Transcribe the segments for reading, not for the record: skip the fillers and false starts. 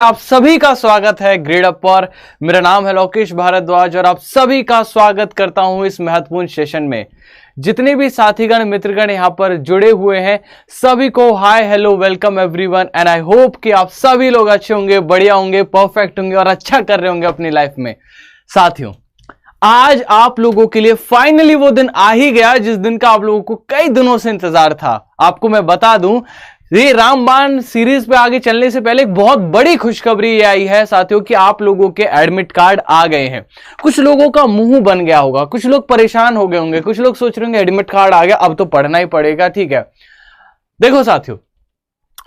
आप सभी का स्वागत है ग्रेड अप पर। मेरा नाम है लोकेश भारद्वाज और आप सभी का स्वागत करता हूं इस महत्वपूर्ण सेशन में। जितने भी साथीगण मित्रगण यहां पर जुड़े हुए हैं सभी को hi hello welcome everyone and I hope कि आप सभी लोग अच्छे होंगे, बढ़िया होंगे, परफेक्ट होंगे और अच्छा कर रहे होंगे अपनी लाइफ में। साथियों, आज आप लोगों के लिए फाइनली वो दिन आ ही गया जिस दिन का आप लोगों को कई दिनों से इंतजार था। आपको मैं बता दूं, ये रामबाण सीरीज पे आगे चलने से पहले एक बहुत बड़ी खुशखबरी ये आई है साथियों कि आप लोगों के एडमिट कार्ड आ गए हैं। कुछ लोगों का मुंह बन गया होगा, कुछ लोग परेशान हो गए होंगे, कुछ लोग सोच रहे होंगे एडमिट कार्ड आ गया अब तो पढ़ना ही पड़ेगा। ठीक है, देखो साथियों,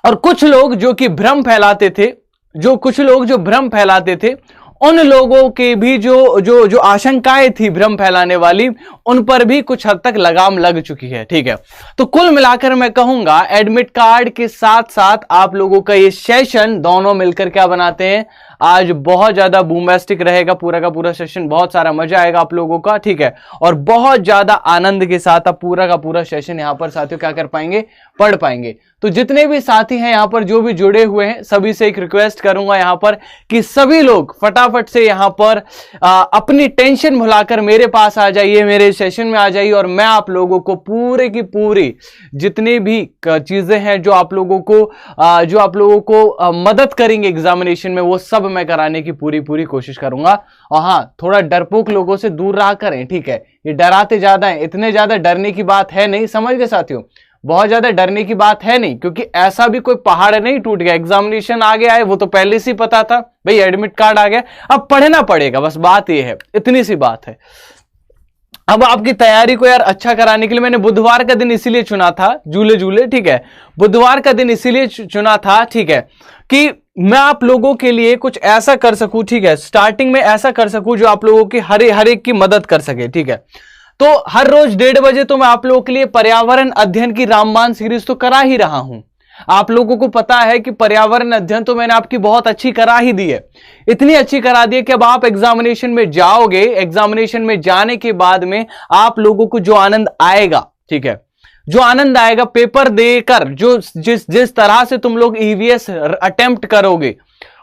और कुछ लोग जो कि भ्रम फैलाते थे, जो भ्रम फैलाते थे उन लोगों के भी जो आशंकाएं थी भ्रम फैलाने वाली, उन पर भी कुछ हद तक लगाम लग चुकी है। ठीक है, तो कुल मिलाकर मैं कहूंगा एडमिट कार्ड के साथ साथ आप लोगों का ये सेशन दोनों मिलकर क्या बनाते हैं, आज बहुत ज्यादा बूमबैस्टिक रहेगा। पूरा का पूरा सेशन, बहुत सारा मजा आएगा आप लोगों का। ठीक है, और बहुत ज्यादा आनंद के साथ आप पूरा का पूरा सेशन यहां पर साथियों क्या कर पाएंगे, पढ़ पाएंगे। तो जितने भी साथी हैं यहां पर जो भी जुड़े हुए हैं सभी से एक रिक्वेस्ट करूंगा यहां पर कि सभी लोग फटाफट से यहां पर अपनी टेंशन भुलाकर मेरे पास आ जाइए, मेरे सेशन में आ जाइए और मैं आप लोगों को पूरे की पूरी जितनी भी चीजें हैं जो आप लोगों को मदद करेंगे एग्जामिनेशन में, वो सब मैं कराने की पूरी कोशिश करूंगा। और हाँ, थोड़ा डरपोक लोगों से दूर रहा करें। ठीक है, ये डराते ज्यादा हैं, इतने ज्यादा डरने की बात है नहीं, समझ गए साथियों, बहुत ज्यादा डरने की बात है नहीं, क्योंकि ऐसा भी कोई पहाड़ नहीं टूट गया। एग्जामिनेशन आ गया है, वो तो पहले से ही पता था भाई, एडमिट कार्ड आ गया, अब पढ़ना पड़ेगा, बस बात ये है, इतनी सी बात है। अब आपकी तैयारी को यार अच्छा कराने के लिए मैंने बुधवार का दिन इसीलिए चुना था, झूले। ठीक है, बुधवार का दिन इसीलिए चुना था, ठीक है, कि मैं आप लोगों के लिए कुछ ऐसा कर सकूं। ठीक है, स्टार्टिंग में ऐसा कर सकूं जो आप लोगों की हर एक की मदद कर सके। ठीक है, तो हर रोज 1:30 बजे तो मैं आप लोगों के लिए पर्यावरण अध्ययन की रामबाण सीरीज तो करा ही रहा हूं। आप लोगों को पता है कि पर्यावरण अध्ययन तो मैंने आपकी बहुत अच्छी करा ही दी है, इतनी अच्छी करा दी है कि अब आप एग्जामिनेशन में जाओगे, एग्जामिनेशन में जाने के बाद में आप लोगों को जो आनंद आएगा, ठीक है, जो आनंद आएगा पेपर देकर, जो जिस तरह से तुम लोग ईवीएस अटेम्प्ट करोगे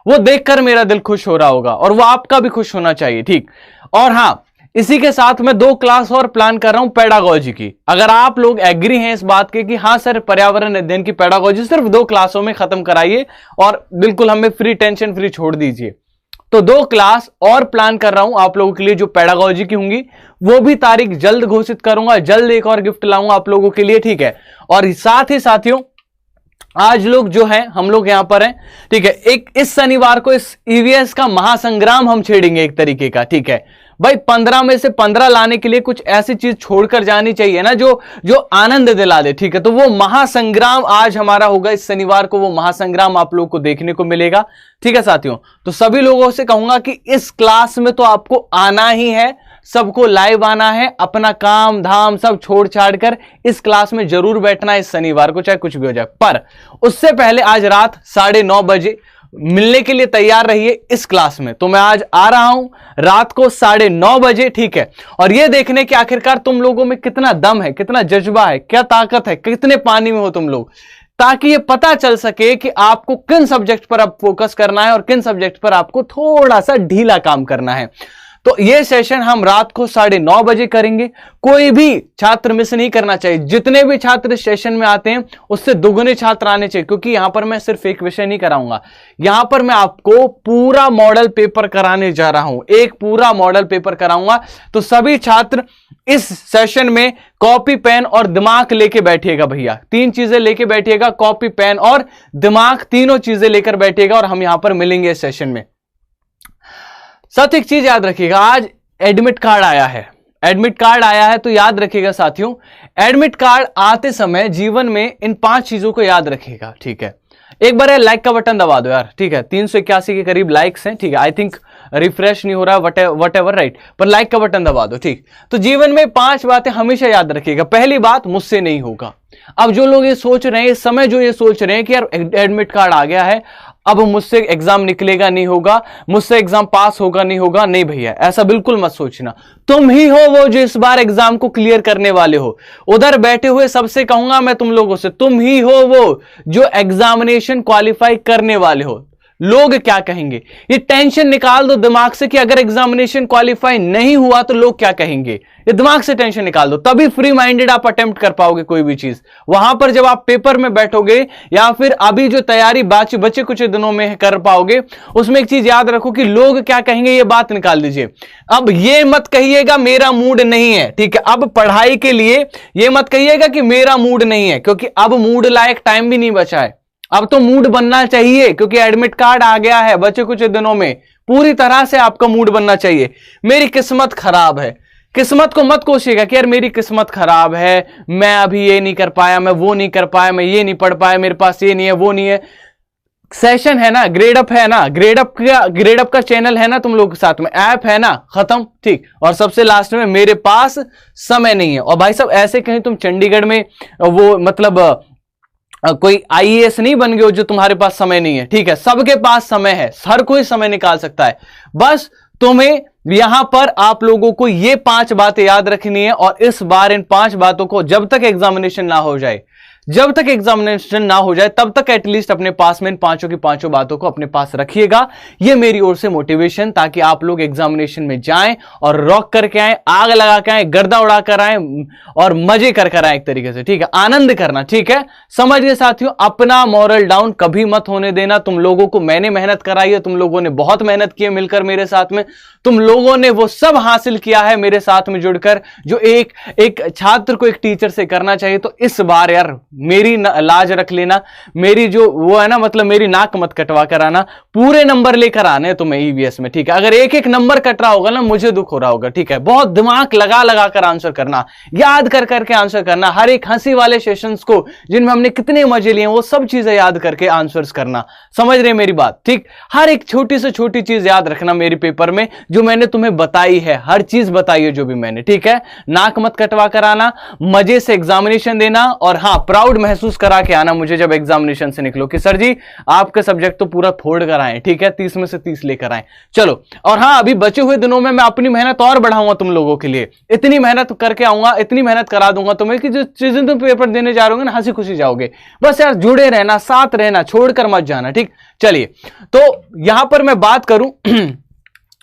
वो देखकर मेरा दिल खुश हो रहा होगा और वो आपका भी खुश होना चाहिए। ठीक, और हां, इसी के साथ मैं 2 क्लास और प्लान कर रहा हूं पेडागोजी की। अगर आप लोग एग्री हैं इस बात के कि हां सर पर्यावरण अध्ययन की पेडागोजी सिर्फ 2 क्लासों में खत्म कराइए और बिल्कुल हमें फ्री, टेंशन फ्री छोड़ दीजिए, तो 2 क्लास और प्लान कर रहा हूं आप लोगों के लिए जो पेडागोजी की होंगी, वो भी तारीख जल्द घोषित करूंगा, जल्द एक और गिफ्ट लाऊंगा आप लोगों के लिए। ठीक है, और साथ ही साथियों आज लोग जो हैं, हम लोग यहां पर हैं, ठीक है, एक इस शनिवार को इस ईवीएस का महासंग्राम हम छेड़ेंगे एक तरीके का। ठीक है भाई, 15 में से 15 लाने के लिए कुछ ऐसी चीज छोड़कर जानी चाहिए ना जो आनंद दिला दे। ठीक है, तो वो महासंग्राम आज हमारा होगा इस शनिवार को, वो महासंग्राम आप लोगों को देखने को मिलेगा। ठीक है साथियों, तो सभी लोगों से कहूंगा कि इस क्लास में तो आपको आना ही है, सबको लाइव आना है, अपना काम धाम सब छोड़ छाड़ कर इस क्लास में जरूर बैठना है इस शनिवार को, चाहे कुछ भी हो जाए। पर उससे पहले आज रात 9:30 बजे मिलने के लिए तैयार रहिए इस क्लास में। तो मैं आज आ रहा हूं रात को 9:30 बजे। ठीक है, और यह देखने कि आखिरकार तुम लोगों में कितना दम है, कितना जज्बा है, क्या ताकत है, कितने पानी में हो तुम लोग, ताकि यह पता चल सके कि आपको किन सब्जेक्ट पर अब फोकस करना है और किन सब्जेक्ट पर आपको थोड़ा सा ढीला काम करना है। तो यह सेशन हम रात को 9:30 बजे करेंगे। कोई भी छात्र मिस नहीं करना चाहिए, जितने भी छात्र इस सेशन में आते हैं उससे दुगने छात्र आने चाहिए, क्योंकि यहां पर मैं सिर्फ एक विषय नहीं कराऊंगा, यहां पर मैं आपको पूरा मॉडल पेपर कराने जा रहा हूं, एक पूरा मॉडल पेपर कराऊंगा। तो सभी छात्र इस सेशन में कॉपी पेन और दिमाग लेके बैठिएगा भैया, 3 चीजें लेके बैठिएगा, कॉपी पेन और दिमाग, तीनों चीजें लेकर बैठिएगा और हम यहां पर मिलेंगे इस सेशन में। साथ एक चीज याद रखिएगा, आज एडमिट कार्ड आया है, एडमिट कार्ड आया है तो याद रखिएगा साथियों, एडमिट कार्ड आते समय जीवन में इन 5 चीजों को याद रखिएगा। ठीक है, एक बार लाइक का बटन दबा दो यार। ठीक है, 381 के करीब लाइक्स हैं। ठीक है, आई थिंक रिफ्रेश नहीं हो रहा, वट एवर राइट, पर लाइक का बटन दबा दो। ठीक, तो जीवन में 5 बातें हमेशा याद रखिएगा। पहली बात, मुझसे नहीं होगा। अब जो लोग ये सोच रहे हैं इस समय, जो ये सोच रहे हैं कि यार एडमिट कार्ड आ गया है, अब मुझसे एग्जाम निकलेगा नहीं होगा, मुझसे एग्जाम पास होगा नहीं होगा, नहीं भैया ऐसा बिल्कुल मत सोचना। तुम ही हो वो जो इस बार एग्जाम को क्लियर करने वाले हो। उधर बैठे हुए सबसे कहूंगा मैं तुम लोगों से, तुम ही हो वो जो एग्जामिनेशन क्वालिफाई करने वाले हो। लोग क्या कहेंगे, ये टेंशन निकाल दो दिमाग से कि अगर एग्जामिनेशन क्वालिफाई नहीं हुआ तो लोग क्या कहेंगे, ये दिमाग से टेंशन निकाल दो, तभी फ्री माइंडेड आप अटेम्प्ट कर पाओगे कोई भी चीज। वहां पर जब आप पेपर में बैठोगे या फिर अभी जो तैयारी बचे कुछ दिनों में कर पाओगे, उसमें एक चीज याद रखो कि लोग क्या कहेंगे, ये बात निकाल दीजिए। अब ये मत कहिएगा मेरा मूड नहीं है, ठीक है, अब पढ़ाई के लिए ये मत कहिएगा कि मेरा मूड नहीं है, क्योंकि अब मूड लायक टाइम भी नहीं बचा है। अब तो मूड बनना चाहिए, क्योंकि एडमिट कार्ड आ गया है बचे कुछ दिनों में, पूरी तरह से आपका मूड बनना चाहिए। मेरी किस्मत खराब है, किस्मत को मत कोशिएगा कि यार मेरी किस्मत खराब है, मैं अभी ये नहीं कर पाया, मैं वो नहीं कर पाया, मैं ये नहीं पढ़ पाया, मेरे पास ये नहीं है, वो नहीं है। सेशन है ना, ग्रेडअप है ना, ग्रेडअप का चैनल है ना तुम लोग के साथ में, ऐप है ना, खत्म, ठीक। और सबसे लास्ट में मेरे पास समय नहीं है। और भाई साहब ऐसे कहीं तुम चंडीगढ़ में वो मतलब कोई आईएएस नहीं बन गए हो जो तुम्हारे पास समय नहीं है, ठीक है, सबके पास समय है, हर कोई समय निकाल सकता है। बस तुम्हें यहां पर आप लोगों को ये 5 बातें याद रखनी है, और इस बार इन 5 बातों को जब तक एग्जामिनेशन ना हो जाए, जब तक एग्जामिनेशन ना हो जाए तब तक एटलीस्ट अपने पास में इन 5 की 5 बातों को अपने पास रखिएगा। ये मेरी ओर से मोटिवेशन, ताकि आप लोग एग्जामिनेशन में जाएं और रॉक करके आए, आग लगा के आए, गर्दा उड़ा कर आए और मजे कर आए एक तरीके से, ठीक है, आनंद करना, ठीक है। समझ गए साथियों, अपना मॉरल डाउन कभी मत होने देना। तुम लोगों को मैंने मेहनत कराई है, तुम लोगों ने बहुत मेहनत की है मिलकर मेरे साथ में, तुम लोगों ने वो सब हासिल किया है मेरे साथ में जुड़कर, जो एक छात्र को एक टीचर से करना चाहिए। तो इस बार यार मेरी लाज रख लेना, मेरी जो वो है ना, मतलब मेरी नाक मत कटवा कर आना, पूरे नंबर लेकर आने तुम्हें ईवीएस में, ठीक है। अगर एक नंबर कट रहा होगा ना, मुझे दुख हो रहा होगा, ठीक है। बहुत दिमाग लगा कर आंसर करना, याद कर करके आंसर करना, हर एक हंसी वाले सेशंस को जिनमें हमने कितने मजे लिए वो सब चीजें याद करके आंसर्स करना। समझ रहे मेरी बात, ठीक। हर एक छोटी से छोटी चीज याद रखना मेरे पेपर में, जो मैंने तुम्हें बताई है, हर चीज बताई है जो भी मैंने, ठीक है। नाक मत कटवा कर आना, मजे से एग्जामिनेशन देना, और हाँ प्राउड महसूस करा के आना मुझे जब एग्जामिनेशन से निकलो कि सर जी आपके सब्जेक्ट तो पूरा फोड़ कर आए, ठीक है, 30 में से 30 लेकर आए। चलो, और हाँ अभी बचे हुए दिनों में मैं अपनी मेहनत और बढ़ाऊंगा तुम लोगों के लिए, इतनी मेहनत करके आऊंगा, इतनी मेहनत करा दूंगा तुम्हें कि जो चीजें तुम पेपर देने जा रहे हो ना, हंसी खुशी जाओगे। बस यार जुड़े रहना, साथ रहना, छोड़कर मत जाना, ठीक। चलिए, तो यहां पर मैं बात करूं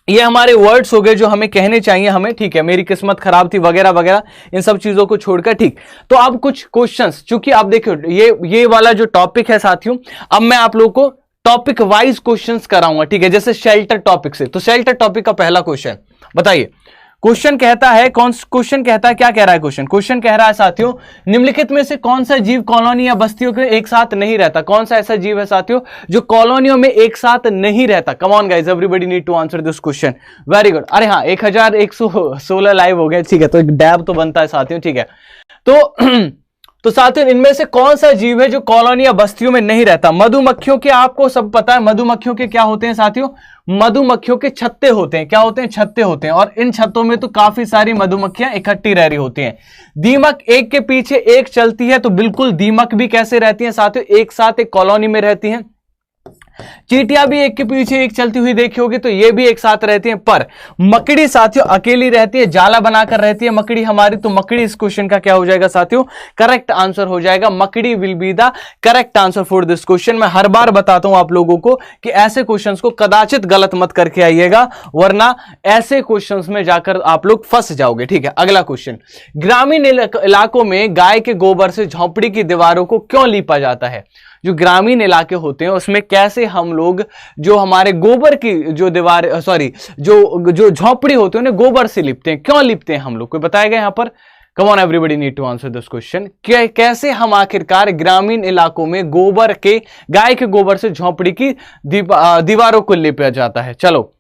ये हमारे वर्ड्स हो गए जो हमें कहने चाहिए हमें, ठीक है, मेरी किस्मत खराब थी वगैरह वगैरह, इन सब चीजों को छोड़कर, ठीक। तो अब कुछ क्वेश्चंस, चूंकि आप देखियो ये वाला जो टॉपिक है साथियों, अब मैं आप लोगों को टॉपिक वाइज क्वेश्चंस कराऊंगा, ठीक है, जैसे शेल्टर टॉपिक से। तो शेल्टर टॉपिक का पहला क्वेश्चन बताइए, क्वेश्चन कहता है क्या कह रहा है क्वेश्चन कह रहा है साथियों, निम्नलिखित में से कौन सा जीव कॉलोनी या बस्तियों के एक साथ नहीं रहता। कौन सा ऐसा जीव है साथियों जो कॉलोनियों में एक साथ नहीं रहता। Come on guys, everybody need to answer this question. Very good. अरे हाँ, 1116 लाइव हो गए, ठीक है, तो एक डैब तो बनता है साथियों, ठीक है। तो साथियों इनमें से कौन सा जीव है जो कॉलोनी या बस्तियों में नहीं रहता। मधुमक्खियों के, आपको सब पता है मधुमक्खियों के क्या होते हैं साथियों, मधुमक्खियों के छत्ते होते हैं। क्या होते हैं? छत्ते होते हैं। और इन छत्तों में तो काफी सारी मधुमक्खियां इकट्ठी रह रही होती हैं। दीमक एक के पीछे एक चलती है, तो बिल्कुल दीमक भी कैसे रहती हैं साथियों, एक साथ एक कॉलोनी में रहती हैं। चींटियां भी एक के पीछे एक चलती हुई देखी होगी, तो ये भी एक साथ रहती हैं। पर मकड़ी साथियों अकेली रहती है, जाला बनाकर रहती है मकड़ी हमारी। तो मकड़ी इस क्वेश्चन का क्या हो जाएगा साथियों, करेक्ट आंसर हो जाएगा। मकड़ी will be the correct answer for this question. मैं हर बार बताता हूं आप लोगों को कि ऐसे क्वेश्चंस को कदाचित गलत मत करके आइएगा, वरना ऐसे क्वेश्चंस में जाकर आप लोग फंस जाओगे। ठीक है, अगला क्वेश्चन, ग्रामीण इलाकों में गाय के गोबर से झोंपड़ी की दीवारों को क्यों लीपा जाता है। जो ग्रामीण इलाके होते हैं उसमें कैसे हम लोग जो हमारे गोबर की जो दीवार जो झोंपड़ी होती है उन्हें गोबर से लिपते हैं, क्यों लिपते हैं हम लोग, कोई बताएगा यहां पर। Come on everybody need to answer this question. कैसे हम आखिरकार ग्रामीण इलाकों में गाय के गोबर से झोंपड़ी की दीवारों को लिपा जाता है। चलो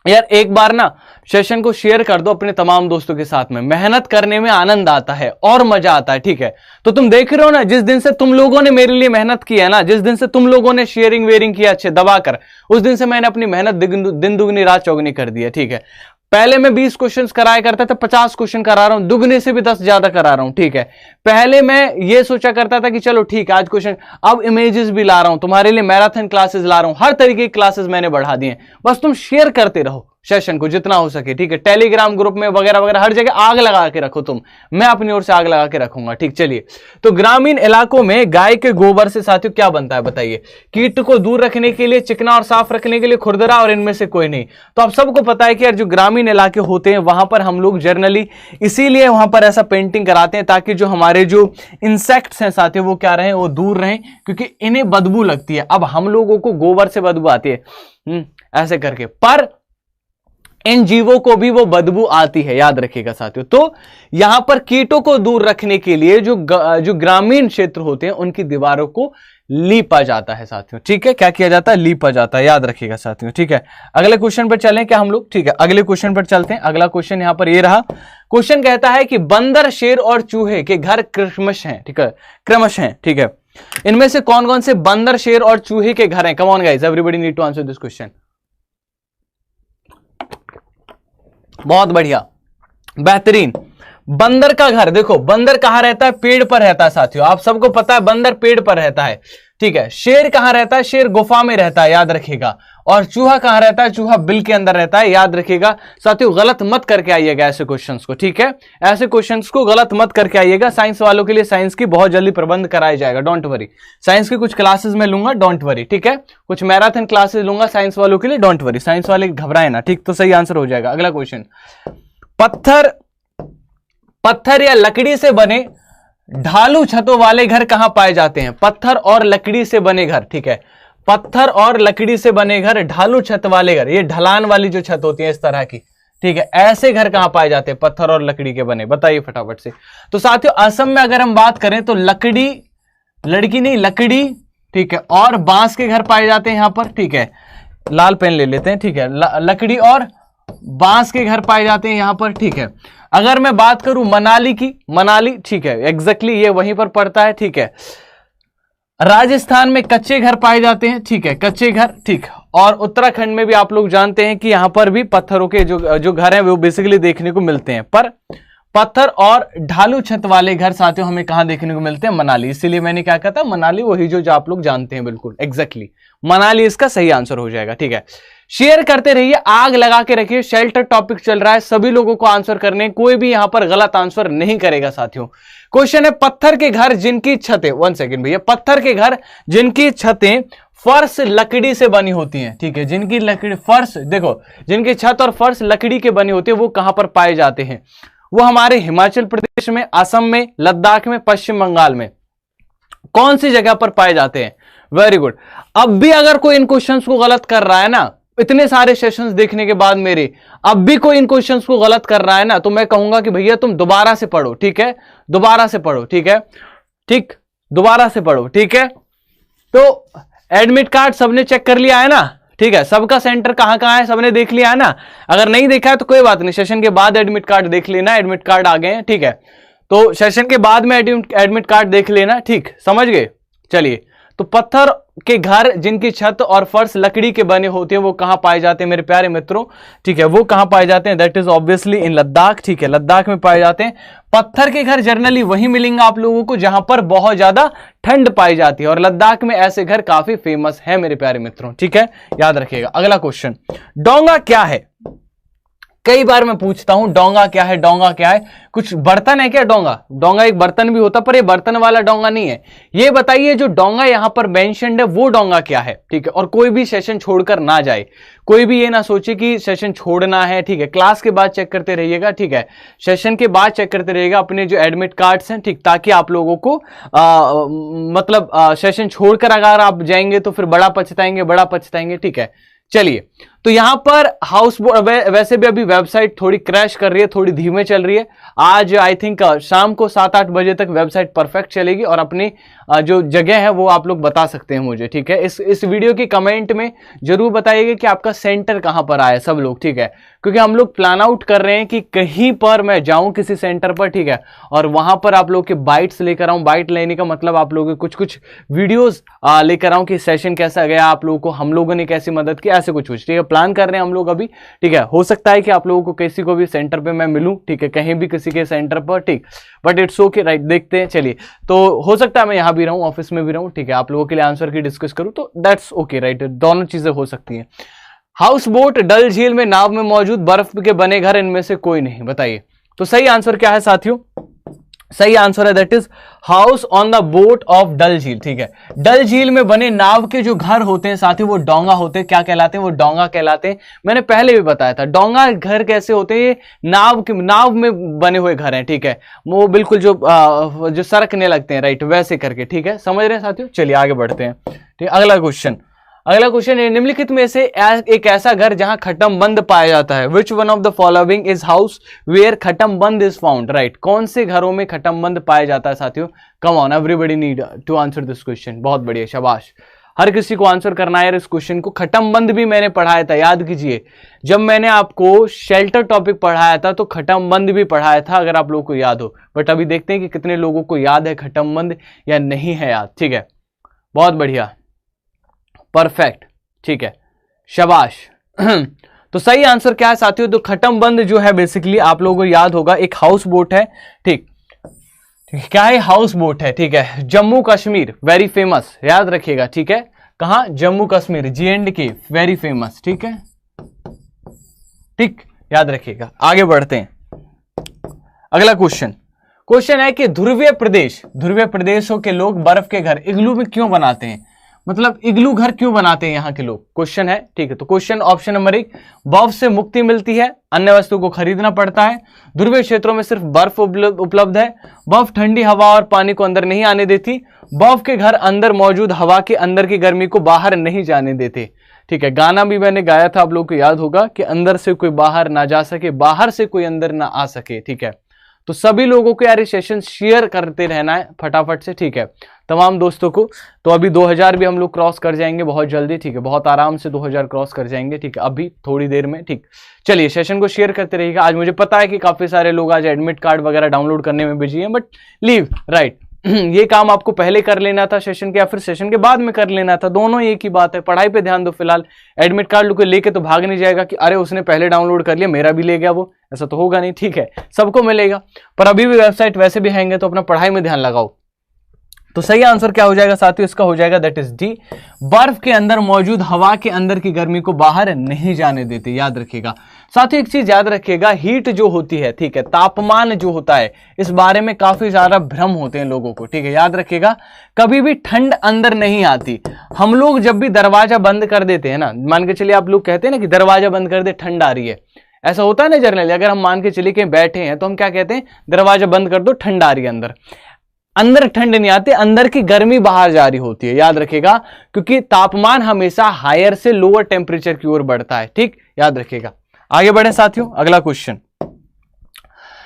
यार, एक बार ना सेशन को शेयर कर दो अपने तमाम दोस्तों के साथ में। मेहनत करने में आनंद आता है और मजा आता है। ठीक है, तो तुम देख रहे हो ना, जिस दिन से तुम लोगों ने मेरे लिए मेहनत की है ना, जिस दिन से तुम लोगों ने शेयरिंग वेयरिंग किया अच्छे दबाकर, उस दिन से मैंने अपनी मेहनत दिन दुगनी रात चौगनी कर दी है। ठीक है, पहले मैं 20 क्वेश्चंस कराया करता था, 50 क्वेश्चन करा रहा हूं, दुगने से भी 10 ज्यादा करा रहा हूं। ठीक है, पहले मैं ये सोचा करता था कि चलो ठीक है आज क्वेश्चन, अब इमेजेस भी ला रहा हूं तुम्हारे लिए, मैराथन क्लासेस ला रहा हूं, हर तरीके की क्लासेस मैंने बढ़ा दी हैं। बस तुम शेयर करते रहो, सेशन को जितना हो सके, ठीक है। टेलीग्राम ग्रुप में वगैरह वगैरह हर जगह आग लगा के रखो तुम, मैं अपनी ओर से आग लगा के रखूंगा, ठीक। चलिए, तो ग्रामीण इलाकों में गाय के गोबर से साथियों क्या बनता है बताइए? कीट को दूर रखने के लिए, चिकना और साफ रखने के लिए खुरदरा, और इनमें से कोई नहीं। तो आप सबको पता है कि यार जो ग्रामीण इलाके होते हैं वहां पर हम लोग जनरली इसीलिए वहां पर ऐसा पेंटिंग कराते हैं ताकि जो हमारे जो इंसेक्ट्स हैं साथियों वो क्या रहे, वो दूर रहें, क्योंकि इन्हें बदबू लगती है। अब हम लोगों को गोबर से बदबू आती है ऐसे करके, पर इन जीवों को भी वो बदबू आती है, याद रखिएगा साथियों। तो यहां पर कीटों को दूर रखने के लिए जो ग्रामीण क्षेत्र होते हैं उनकी दीवारों को लीपा जाता है साथियों, ठीक है। क्या किया जाता है? लीपा जाता है, याद रखिएगा साथियों, ठीक है। अगले क्वेश्चन पर चलें क्या हम लोग? ठीक है, अगले क्वेश्चन पर चलते हैं। अगला क्वेश्चन यहां पर ये रहा। क्वेश्चन कहता है कि बंदर, शेर और चूहे के घर क्रमश हैं, ठीक है, क्रमश हैं, ठीक है। इनमें से कौन कौन से बंदर, शेर और चूहे के घर हैं? Come on guys, everybody need to answer this question. बहुत बढ़िया, बेहतरीन। बंदर का घर, देखो बंदर कहां रहता है? पेड़ पर रहता है साथियों, आप सबको पता है बंदर पेड़ पर रहता है, ठीक है। शेर कहां रहता है? शेर गुफा में रहता है, याद रखिएगा। और चूहा कहां रहता है? चूहा बिल के अंदर रहता है, याद रखिएगा साथियों। गलत मत करके आइएगा ऐसे क्वेश्चंस को, ठीक है। ऐसे क्वेश्चंस को गलत मत करके आइएगा। साइंस वालों के लिए साइंस की बहुत जल्दी प्रबंध कराया जाएगा, डोंट वरी। साइंस की कुछ क्लासेस में लूंगा, डोंट वरी, ठीक है। कुछ मैराथन क्लासेस लूंगा साइंस वालों के लिए, डोंट वरी। साइंस वाले घबराए ना, ठीक। तो सही आंसर हो जाएगा। अगला क्वेश्चन, पत्थर या लकड़ी से बने ढालू छतों वाले घर कहां पाए जाते हैं? पत्थर और लकड़ी से बने घर, ठीक है। पत्थर और लकड़ी से बने घर, ढालू छत वाले घर, ये ढलान वाली जो छत होती है इस तरह की, ठीक है। ऐसे घर कहां पाए जाते हैं? पत्थर और लकड़ी के बने, बताइए फटाफट से। तो साथियों असम में अगर हम बात करें तो लकड़ी, लड़की नहीं लकड़ी, ठीक है, और बांस के घर पाए जाते हैं यहां पर, ठीक है। लाल पेन ले लेते हैं, ठीक है। लकड़ी और बांस के घर पाए जाते हैं यहां पर, ठीक है। अगर मैं बात करूं मनाली की, मनाली, ठीक है, एग्जैक्टली ये वहीं पर पड़ता है, ठीक है। राजस्थान में कच्चे घर पाए जाते हैं, ठीक है, कच्चे घर, ठीक। और उत्तराखंड में भी आप लोग जानते हैं कि यहां पर भी पत्थरों के जो घर हैं वो बेसिकली देखने को मिलते हैं। पर पत्थर और ढालू छत वाले घर साथियों हमें कहां देखने को मिलते हैं? मनाली। इसीलिए मैंने क्या कहा था, मनाली वही जो आप लोग जानते हैं, बिल्कुल एग्जैक्टली मनाली इसका सही आंसर हो जाएगा, ठीक है। शेयर करते रहिए, आग लगा के रखिए, शेल्टर टॉपिक चल रहा है, सभी लोगों को आंसर करने, कोई भी यहां पर गलत आंसर नहीं करेगा साथियों। क्वेश्चन है, पत्थर के घर जिनकी छतें, 1 सेकंड भैया, पत्थर के घर जिनकी छतें फर्श लकड़ी से बनी होती हैं, ठीक है, जिनकी लकड़ी फर्श, देखो जिनकी छत और फर्श लकड़ी के बनी होती है वो कहां पर पाए जाते हैं? वो हमारे हिमाचल प्रदेश में, असम में, लद्दाख में, पश्चिम बंगाल में, कौन सी जगह पर पाए जाते हैं? Very good. अब भी अगर कोई इन क्वेश्चंस को गलत कर रहा है ना, इतने सारे सेशंस देखने के बाद मेरे, अब भी कोई इन क्वेश्चंस को गलत कर रहा है ना, तो मैं कहूंगा कि भैया तुम दोबारा से पढ़ो, ठीक है, दोबारा से पढ़ो, ठीक है, ठीक, दोबारा से पढ़ो, ठीक है। तो एडमिट कार्ड सबने चेक कर लिया है ना, ठीक है, सबका सेंटर कहां कहां है सबने देख लिया है ना। अगर नहीं देखा है तो कोई बात नहीं, सेशन के बाद एडमिट कार्ड देख लेना, एडमिट कार्ड आ गए हैं, ठीक है। तो सेशन के बाद में एडमिट कार्ड देख लेना, ठीक, समझ गए। चलिए, तो पत्थर के घर जिनकी छत और फर्श लकड़ी के बने होते हैं वो कहां पाए जाते हैं मेरे प्यारे मित्रों? ठीक है, वो कहां पाए जाते हैं? दैट इज ऑब्वियसली इन लद्दाख, ठीक है, लद्दाख में पाए जाते हैं। पत्थर के घर जनरली वहीं मिलेंगे आप लोगों को जहां पर बहुत ज्यादा ठंड पाई जाती है, और लद्दाख में ऐसे घर काफी फेमस है मेरे प्यारे मित्रों, ठीक है, याद रखिएगा। अगला क्वेश्चन, डोंगा क्या है? कई बार मैं पूछता हूं डोंगा क्या है, डोंगा क्या है? कुछ बर्तन है क्या डोंगा? डोंगा एक बर्तन भी होता, पर ये बर्तन वाला डोंगा नहीं है। ये बताइए जो डोंगा यहां पर मेंशन्ड है वो डोंगा क्या है? ठीक है, और कोई भी सेशन छोड़कर ना जाए, कोई भी ये ना सोचे कि सेशन छोड़ना है, ठीक है, क्लास के बाद चेक करते रहिएगा, ठीक है, सेशन के बाद चेक करते रहिएगा अपने जो एडमिट कार्ड्स हैं, ठीक, ताकि आप लोगों को मतलब सेशन छोड़कर अगर आप जाएंगे तो फिर बड़ा पछताएंगे, ठीक है। चलिए, तो यहां पर हाउस बोट, वैसे भी अभी वेबसाइट थोड़ी क्रैश कर रही है, थोड़ी धीमे चल रही है। आज आई थिंक शाम को 7-8 बजे तक वेबसाइट परफेक्ट चलेगी, और अपनी जो जगह है वो आप लोग बता सकते हैं मुझे, ठीक है। इस वीडियो की कमेंट में जरूर बताइएगा कि आपका सेंटर कहां पर आया सब लोग, ठीक है, क्योंकि हम लोग प्लान आउट कर रहे हैं कि कहीं पर मैं जाऊं किसी सेंटर पर, ठीक है, और वहां पर आप लोग के बाइट्स लेकर आऊं। बाइट लेने का मतलब आप लोगों के कुछ वीडियोस लेकर आऊं कि सेशन कैसा गया, आप लोगों को हम लोगों ने कैसी मदद की, ऐसे कुछ, ठीक है, प्लान कर रहे हैं हम लोग अभी, ठीक है। हो सकता है कि आप लोगों को किसी को भी सेंटर पे मैं मिलूं, ठीक है, कहीं भी किसी के सेंटर पर, ठीक, बट इट्स ओके, राइट, देखते हैं। चलिए, तो हो सकता है मैं यहां भी रहूं, ऑफिस में भी रहूं, ठीक है, आप लोगों के लिए आंसर की डिस्कस करूं, तो दैट्स ओके, राइट, दोनों चीजें हो सकती हैं। हाउस बोट, डल झील में नाव में मौजूद बर्फ के बने घर, इनमें से कोई नहीं। बताइए तो सही आंसर क्या है साथियों? सही आंसर है that is house on the boat of Dal झील। ठीक है, डल झील में बने नाव के जो घर होते हैं साथियों वो डोंगा होते हैं। क्या कहलाते हैं? वो डोंगा कहलाते हैं। मैंने पहले भी बताया था डोंगा घर कैसे होते हैं, ये नाव में बने हुए घर हैं। ठीक है, वो बिल्कुल जो सरकने लगते हैं, राइट, वैसे करके। ठीक है, समझ रहे हैं साथियों? चलिए आगे बढ़ते हैं। ठीक, अगला क्वेश्चन है, निम्नलिखित में से एक ऐसा घर जहां खटम बंद पाया जाता है। Which one of the following is house where Khatam Band is found? Right, कौन से घरों में खटम बंद पाया जाता है साथियों? Come on, everybody need to answer this question. बहुत बढ़िया, शाबाश, हर किसी को आंसर करना है यार इस क्वेश्चन को। खटम बंद भी मैंने पढ़ाया था, याद कीजिए, जब मैंने आपको शेल्टर टॉपिक पढ़ाया था तो खटम बंद भी पढ़ाया था, अगर आप लोगों को याद हो। बट अभी देखते हैं कि कितने लोगों को याद है खटम बंद या नहीं है याद। ठीक है, बहुत बढ़िया, परफेक्ट, ठीक है, शाबाश। तो सही आंसर क्या है साथियों? तो खटम बंद जो है बेसिकली आप लोगों को याद होगा एक हाउस बोट है। ठीक, क्या है? हाउस बोट है। ठीक है, जम्मू कश्मीर वेरी फेमस, याद रखिएगा। ठीक है, कहां? Jammu Kashmir, J&K very famous. ठीक है, ठीक, याद रखिएगा। आगे बढ़ते हैं, अगला क्वेश्चन है कि ध्रुवीय प्रदेशों के लोग बर्फ के घर इग्लू में क्यों बनाते हैं? मतलब इग्लू घर क्यों बनाते हैं यहाँ के लोग? क्वेश्चन है। ठीक है, तो क्वेश्चन ऑप्शन नंबर 1, बर्फ से मुक्ति मिलती है, अन्य वस्तु को खरीदना पड़ता है, ध्रुवीय क्षेत्रों में सिर्फ बर्फ उपलब्ध है, बर्फ ठंडी हवा और पानी को अंदर नहीं आने देती, बर्फ के घर अंदर मौजूद हवा के अंदर की गर्मी को बाहर नहीं जाने देते। ठीक है, गाना भी मैंने गाया था, आप लोगों को याद होगा कि अंदर से कोई बाहर ना जा सके, बाहर से कोई अंदर ना आ सके। ठीक है, तो सभी लोगों को यार ये सेशन शेयर करते रहना है फटाफट से। ठीक है, तमाम दोस्तों को। तो अभी 2000 भी हम लोग क्रॉस कर जाएंगे बहुत जल्दी। ठीक है, बहुत आराम से 2000 क्रॉस कर जाएंगे। ठीक है, अभी थोड़ी देर में। ठीक, चलिए सेशन को शेयर करते रहिएगा। आज मुझे पता है कि काफी सारे लोग आज एडमिट कार्ड वगैरह डाउनलोड करने में बिजी हैं, बट लीव राइट, ये काम आपको पहले कर लेना था सेशन के, या फिर सेशन के बाद में कर लेना था, दोनों एक ही बात है। पढ़ाई पे ध्यान दो फिलहाल। एडमिट कार्ड लेके तो भाग नहीं जाएगा कि अरे उसने पहले डाउनलोड कर लिया मेरा भी ले गया वो, ऐसा तो होगा नहीं। ठीक है, सबको मिलेगा, पर अभी भी वेबसाइट वैसे भी हैंगे, तो अपना पढ़ाई में ध्यान लगाओ। तो सही आंसर क्या हो जाएगा साथियों? इसका हो जाएगा दैट इज डी, बर्फ के अंदर मौजूद हवा के अंदर की गर्मी को बाहर नहीं जाने देते। याद रखिएगा साथियों, एक चीज याद रखिएगा, हीट जो होती है, ठीक है, तापमान जो होता है, इस बारे में काफी ज्यादा भ्रम होते हैं लोगों को। ठीक है, याद रखिएगा, कभी भी ठंड अंदर नहीं आती। हम लोग जब भी दरवाजा बंद कर देते हैं ना, मान के चलिए आप लोग कहते हैं ना कि दरवाजा बंद कर दे ठंड आ रही है, ऐसा होता है ना जनरली। अगर हम मान के चलिए कहीं बैठे हैं तो हम क्या कहते हैं? दरवाजा बंद कर दो, ठंड आ रही है अंदर। अंदर ठंड नहीं आती, अंदर की गर्मी बाहर जा रही होती है। याद रखिएगा, क्योंकि तापमान हमेशा हायर से लोअर टेम्परेचर की ओर बढ़ता है। ठीक, याद रखिएगा। आगे बढ़े साथियों, अगला क्वेश्चन,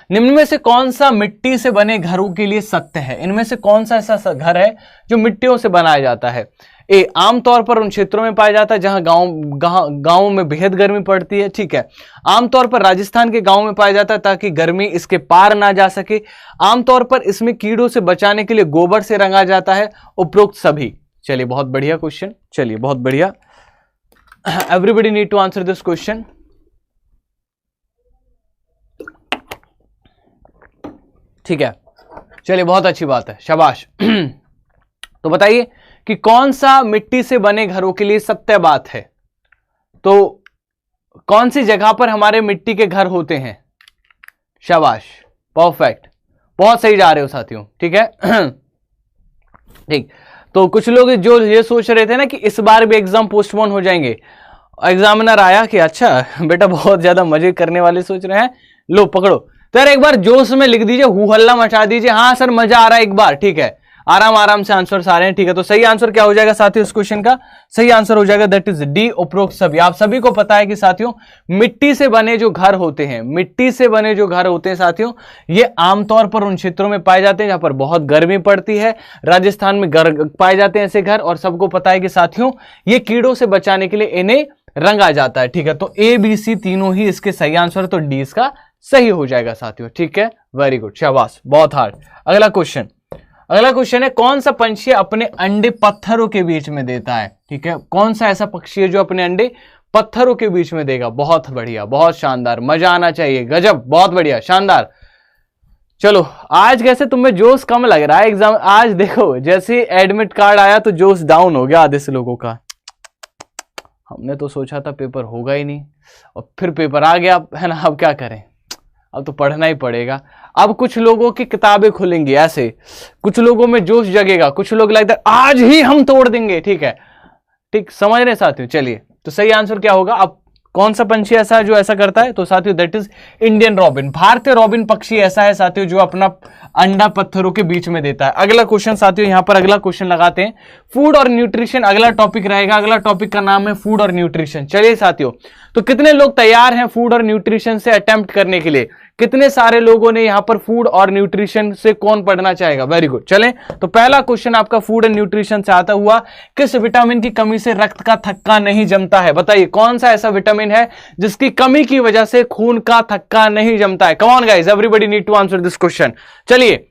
निम्न में से कौन सा मिट्टी से बने घरों के लिए सत्य है? इनमें से कौन सा ऐसा घर है जो मिट्टियों से बनाया जाता है? ए, आमतौर पर उन क्षेत्रों में पाया जाता है जहां गांव में बेहद गर्मी पड़ती है। ठीक है, आमतौर पर राजस्थान के गांव में पाया जाता है ताकि गर्मी इसके पार ना जा सके। आमतौर पर इसमें कीड़ों से बचाने के लिए गोबर से रंगा जाता है। उपरोक्त सभी। चलिए, बहुत बढ़िया क्वेश्चन, चलिए बहुत बढ़िया। Everybody need to answer this question. ठीक है, चलिए बहुत अच्छी बात है, शाबाश। तो बताइए कि कौन सा मिट्टी से बने घरों के लिए सत्य बात है? तो कौन सी जगह पर हमारे मिट्टी के घर होते हैं? शाबाश, परफेक्ट, बहुत सही जा रहे हो साथियों। ठीक है, ठीक। तो कुछ लोग जो ये सोच रहे थे ना कि इस बार भी एग्जाम पोस्टपोन हो जाएंगे, एग्जामिनर आया कि अच्छा बेटा बहुत ज्यादा मजे करने वाले सोच रहे हैं, लो पकड़ो। तो यार एक बार जोश में लिख दीजिए, हु हल्ला मचा दीजिए, हाँ सर मजा आ रहा है एक बार। ठीक है, आराम आराम से आंसर आ रहे हैं। ठीक है, तो सही आंसर क्या हो जाएगा साथियों इस क्वेश्चन का? सही आंसर हो जाएगा दैट इज डी, उपरोक्त सभी। आप सभी को पता है कि साथियों मिट्टी से बने जो घर होते हैं, मिट्टी से बने जो घर होते हैं साथियों, ये आमतौर पर उन क्षेत्रों में पाए जाते हैं जहां पर बहुत गर्मी पड़ती है। राजस्थान में पाए जाते हैं ऐसे घर, और सबको पता है कि साथियों ये कीड़ों से बचाने के लिए इन्हें रंगा जाता है। ठीक है, तो ए बी सी तीनों ही इसके सही आंसर, तो डी इसका सही हो जाएगा साथियों। ठीक है, वेरी गुड, शाबाश, बहुत हार्ड। अगला क्वेश्चन है, कौन सा पंछी अपने अंडे पत्थरों के बीच में देता है? ठीक है, कौन सा ऐसा पक्षी है जो अपने अंडे पत्थरों के बीच में देगा? बहुत बढ़िया, बहुत शानदार, मजा आना चाहिए, गजब, बहुत बढ़िया, शानदार। चलो, आज कैसे तुम्हें जोश कम लग रहा है एग्जाम? आज देखो जैसे एडमिट कार्ड आया तो जोश डाउन हो गया आधे से लोगों का। हमने तो सोचा था पेपर होगा ही नहीं और फिर पेपर आ गया, है ना। अब क्या करें, अब तो पढ़ना ही पड़ेगा। अब कुछ लोगों की किताबें खुलेंगी ऐसे, कुछ लोगों में जोश जगेगा, कुछ लोग लगता आज ही हम तोड़ देंगे, ठीक है, ठीक समझ रहे साथियों। चलिए, तो सही आंसर क्या होगा? अब कौन सा पंछी ऐसा है जो ऐसा करता है? तो साथियों दैट इज इंडियन रॉबिन। भारतीय रॉबिन पक्षी ऐसा है साथियों जो अपना अंडा पत्थरों के बीच में देता है। अगला क्वेश्चन साथियों, यहां पर अगला क्वेश्चन लगाते हैं, फूड और न्यूट्रिशन अगला टॉपिक रहेगा। अगला टॉपिक का नाम है फूड और न्यूट्रिशन। चलिए साथियों, तो कितने लोग तैयार हैं फूड और न्यूट्रिशन से अटेम्प्ट करने के लिए? कितने सारे लोगों ने यहां पर फूड और न्यूट्रिशन से कौन पढ़ना चाहेगा? Very good. चलें, तो पहला क्वेश्चन आपका फूड एंड न्यूट्रिशन से आता हुआ, किस विटामिन की कमी से रक्त का थक्का नहीं जमता है? बताइए कौन सा ऐसा विटामिन है जिसकी कमी की वजह से खून का थक्का नहीं जमता है? Come on guys, everybody need to answer this question. चलिए,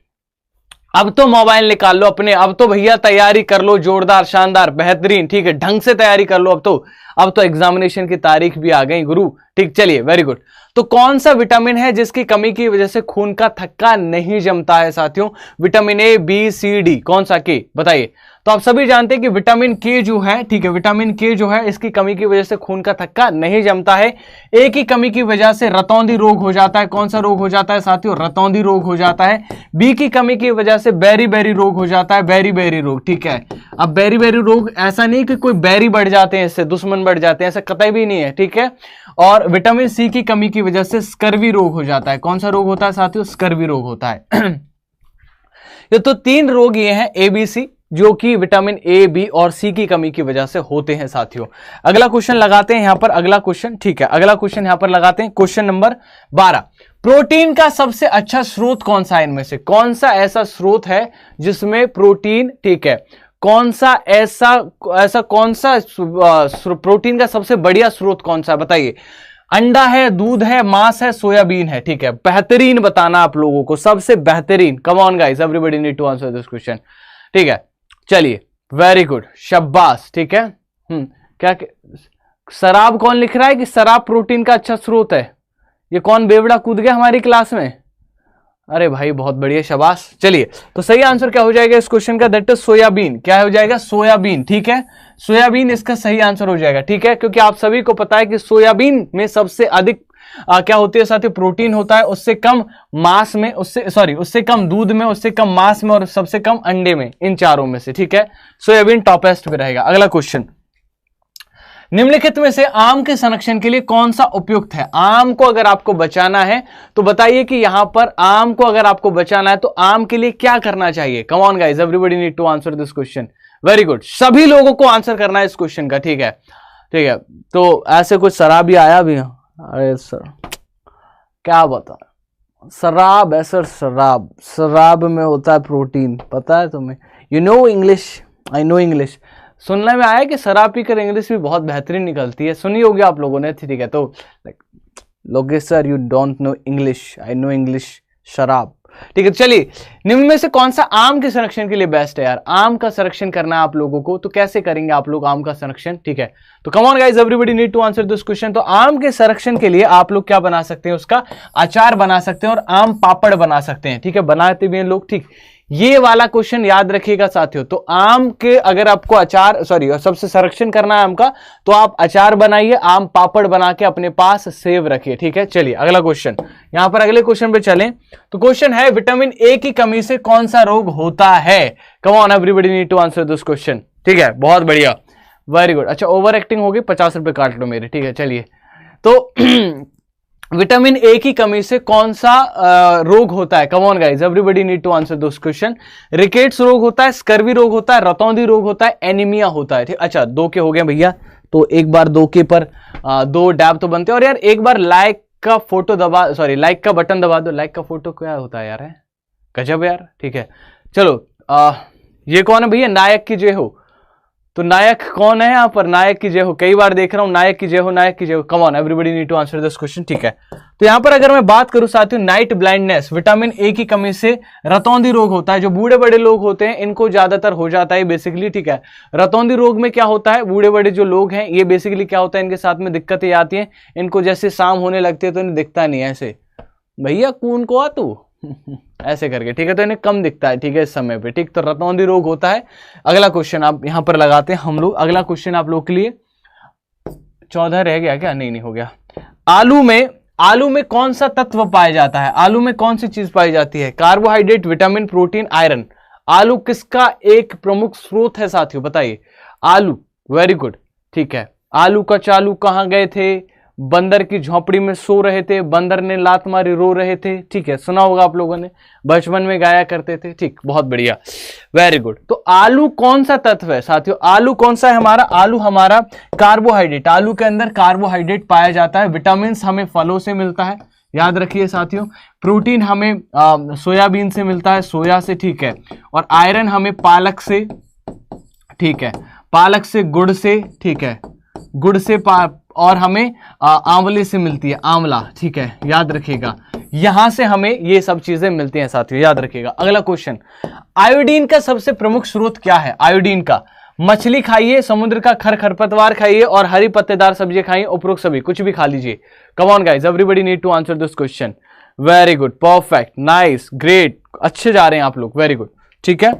अब तो मोबाइल निकाल लो अपने, अब तो भैया तैयारी कर लो, जोरदार शानदार बेहतरीन, ठीक है, ढंग से तैयारी कर लो। अब तो एग्जामिनेशन की तारीख भी आ गई गुरु, ठीक। चलिए, वेरी गुड। तो कौन सा विटामिन है जिसकी कमी की वजह से खून का थक्का नहीं जमता है साथियों? Vitamin A, B, C, D, कौन सा? के। बताइए। तो आप सभी जानते हैं कि विटामिन के जो है, ठीक है, विटामिन के जो है इसकी कमी की वजह से खून का थक्का नहीं जमता है। ए की कमी की वजह से रतौंधी रोग हो जाता है। कौन सा रोग हो जाता है साथियों? रतौंधी रोग हो जाता है। बी की कमी की वजह से बेरी बेरी रोग हो जाता है, बेरी बेरी रोग, ठीक है। अब बेरी बेरी रोग ऐसा नहीं कि कोई बैरी बढ़ जाते हैं, इससे दुश्मन बढ़ जाते हैं, ऐसा कतई भी नहीं है, ठीक है। और विटामिन सी की कमी की वजह से स्कर्वी रोग हो जाता है। कौन सा रोग होता है साथियों? स्कर्वी रोग होता है। ये तो 3 रोग ये हैं एबीसी, जो कि विटामिन ए, बी और सी की कमी की वजह से होते हैं साथियों। अगला क्वेश्चन लगाते हैं यहां पर, अगला क्वेश्चन, ठीक है, अगला क्वेश्चन यहां पर लगाते हैं, क्वेश्चन नंबर 12। प्रोटीन का सबसे अच्छा स्रोत कौन सा है? इनमें से कौन सा ऐसा स्रोत है जिसमें प्रोटीन, ठीक है, कौन सा ऐसा कौन सा प्रोटीन का सबसे बढ़िया स्रोत कौन सा है? बताइए। अंडा है, दूध है, मांस है, सोयाबीन है, ठीक है। बेहतरीन बताना आप लोगों को, सबसे बेहतरीन। Come on guys, everybody need to answer this question, ठीक है। चलिए, वेरी गुड, शाबाश, ठीक है। क्या शराब कौन लिख रहा है कि शराब प्रोटीन का अच्छा स्रोत है? ये कौन बेवड़ा कूद गया हमारी क्लास में? अरे भाई बहुत बढ़िया, शाबाश। चलिए, तो सही आंसर क्या हो जाएगा इस क्वेश्चन का? That is soybean. क्या हो जाएगा? सोयाबीन, ठीक है। सोयाबीन इसका सही आंसर हो जाएगा, ठीक है, क्योंकि आप सभी को पता है कि सोयाबीन में सबसे अधिक क्या होती है साथियों? प्रोटीन होता है। उससे कम मांस में, उससे कम दूध में, उससे कम मांस में और सबसे कम अंडे में, इन चारों में से, ठीक है। सोयाबीन टॉपेस्ट पे रहेगा। अगला क्वेश्चन, निम्नलिखित में से आम के संरक्षण के लिए कौन सा उपयुक्त है? आम को अगर आपको बचाना है तो बताइए कि यहां पर आम को अगर आपको बचाना है तो आम के लिए क्या करना चाहिए? Come on guys, everybody need to answer this question. Very good, सभी लोगों को आंसर करना है इस क्वेश्चन का, ठीक है, ठीक है। तो ऐसे कुछ शराबी आया भी, अरे सर क्या बता, शराब है सर, शराब में होता है प्रोटीन, पता है तुम्हें? You know English, I know English. सुनने में आया कि शराब पीकर इंग्लिश भी बहुत बेहतरीन निकलती है, सुनी होगी आप लोगों ने, ठीक है। तो Lokesh sir, you don't know English, I know English, शराब, ठीक है। चलिए, निम्न में से कौन सा आम के संरक्षण के लिए बेस्ट है? यार आम का संरक्षण करना है आप लोगों को, तो कैसे करेंगे आप लोग आम का संरक्षण, ठीक है। तो come on guys, everybody need to answer this question. तो आम के संरक्षण के लिए आप लोग क्या बना सकते हैं? उसका अचार बना सकते हैं और आम पापड़ बना सकते हैं, ठीक है, बनाते भी हैं लोग, ठीक। ये वाला क्वेश्चन याद रखिएगा साथियों। तो आम के अगर आपको अचार सबसे संरक्षण करना है आम का, तो आप अचार बनाइए, आम पापड़ बना के अपने पास सेव रखिए, ठीक है। चलिए, अगला क्वेश्चन, यहां पर अगले क्वेश्चन पे चलें। तो क्वेश्चन है, विटामिन ए की कमी से कौन सा रोग होता है? Come on, everybody need to answer this question, ठीक है, बहुत बढ़िया, वेरी गुड। अच्छा, ओवर एक्टिंग होगी, 50 रुपए काट लो मेरे, ठीक है। चलिए, तो विटामिन ए की कमी से कौन सा रोग होता है? Come on guys, everybody need to answer this question. Rickets रोग होता है, स्कर्वी रोग होता है, रतौंधी रोग होता है, एनीमिया होता है, ठीक। अच्छा, 2 के हो गए भैया, तो एक बार 2 के पर 2 डैब तो बनते हैं। और यार एक बार लाइक का फोटो दबा, लाइक का बटन दबा दो। लाइक का फोटो क्या होता है यार? है गजब यार, ठीक है। चलो, ये कौन है भैया? नायक की जय हो। तो नायक कौन है यहाँ पर? नायक की जय हो, कई बार देख रहा हूं, नायक की जय हो, नायक की जय हो। Come on, everybody need to answer this question, ठीक है। तो यहां पर अगर मैं बात करूं साथियों, नाइट ब्लाइंडनेस, विटामिन ए की कमी से रतौंधी रोग होता है। जो बूढ़े बड़े लोग होते हैं इनको ज्यादातर हो जाता है बेसिकली, ठीक है। रतौंधी रोग में क्या होता है? बूढ़े बड़े जो लोग हैं ये बेसिकली क्या होता है, इनके साथ में दिक्कतें आती हैं, इनको जैसे शाम होने लगती है तो इन्हें दिखता नहीं है, ऐसे भैया कौन को आ तू ऐसे करके, ठीक है, तो इन्हें कम दिखता है, ठीक है, इस समय पे, ठीक। तो रतौंधी रोग होता है। अगला क्वेश्चन आप यहां पर लगाते हैं हम लोग। अगला क्वेश्चन आप लोग के लिए, 14 रह गया क्या? नहीं हो गया। आलू में कौन सा तत्व पाया जाता है? आलू में कौन सी चीज पाई जाती है? Carbohydrate, vitamin, protein, iron. आलू किसका एक प्रमुख स्रोत है साथियों? बताइए। आलू, वेरी गुड, ठीक है। आलू का चालू कहां गए थे? बंदर की झोपड़ी में सो रहे थे, बंदर ने लात मारी रो रहे थे, ठीक है, सुना होगा आप लोगों ने, बचपन में गाया करते थे, ठीक, बहुत बढ़िया, वेरी गुड। तो आलू कौन सा तत्व है साथियों? आलू कौन सा है हमारा? आलू हमारा कार्बोहाइड्रेट, आलू के अंदर कार्बोहाइड्रेट पाया जाता है। विटामिन हमें फलों से मिलता है, याद रखिए साथियों। प्रोटीन हमें सोयाबीन से मिलता है, सोया से, ठीक है। और आयरन हमें पालक से, ठीक है, पालक से, गुड़ से, ठीक है, गुड़ से, और हमें आंवले से मिलती है, आंवला, ठीक है, याद रखिएगा। यहां से हमें ये सब चीजें मिलती हैं साथियों, याद रखिएगा। अगला क्वेश्चन, आयोडीन का सबसे प्रमुख स्रोत क्या है? आयोडीन का, मछली खाइए, समुद्र का खरपतवार खाइए, और हरी पत्तेदार सब्जी खाइए, उपरोक्त सभी, कुछ भी खा लीजिए। Come on guys, everybody need to answer this question. Very good, perfect, nice, great, अच्छे जा रहे हैं आप लोग, वेरी गुड, ठीक है,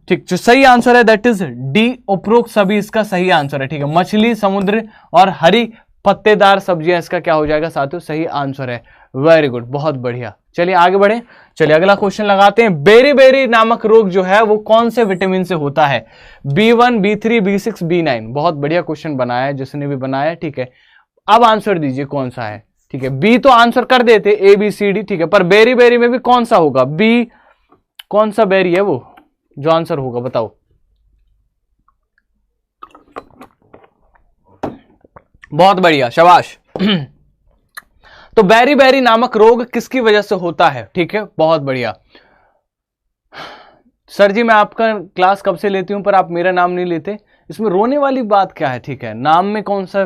ठीक। जो सही आंसर है दैट इज डी, उपरोक्त सभी इसका सही आंसर है, ठीक है। मछली, समुद्र और हरी पत्तेदार सब्जियां इसका क्या हो जाएगा साथियों? सही आंसर है, वेरी गुड, बहुत बढ़िया। चलिए आगे बढ़े, चलिए अगला क्वेश्चन लगाते हैं। बेरी नामक रोग जो है वो कौन से विटामिन से होता है? B1, B3, B6, B9। बहुत बढ़िया क्वेश्चन बनाया है जिसने भी बनाया, ठीक है। अब आंसर दीजिए कौन सा है, ठीक है। बी तो आंसर कर देते, ABCD, ठीक है, पर बेरी में भी कौन सा होगा? बी, कौन सा बेरी है वो जो आंसर होगा, बताओ। बहुत बढ़िया, शाबाश। तो बेरी नामक रोग किसकी वजह से होता है? ठीक है, बहुत बढ़िया। सर जी मैं आपका क्लास कब से लेती हूं पर आप मेरा नाम नहीं लेते, इसमें रोने वाली बात क्या है? ठीक है, नाम में कौन सा,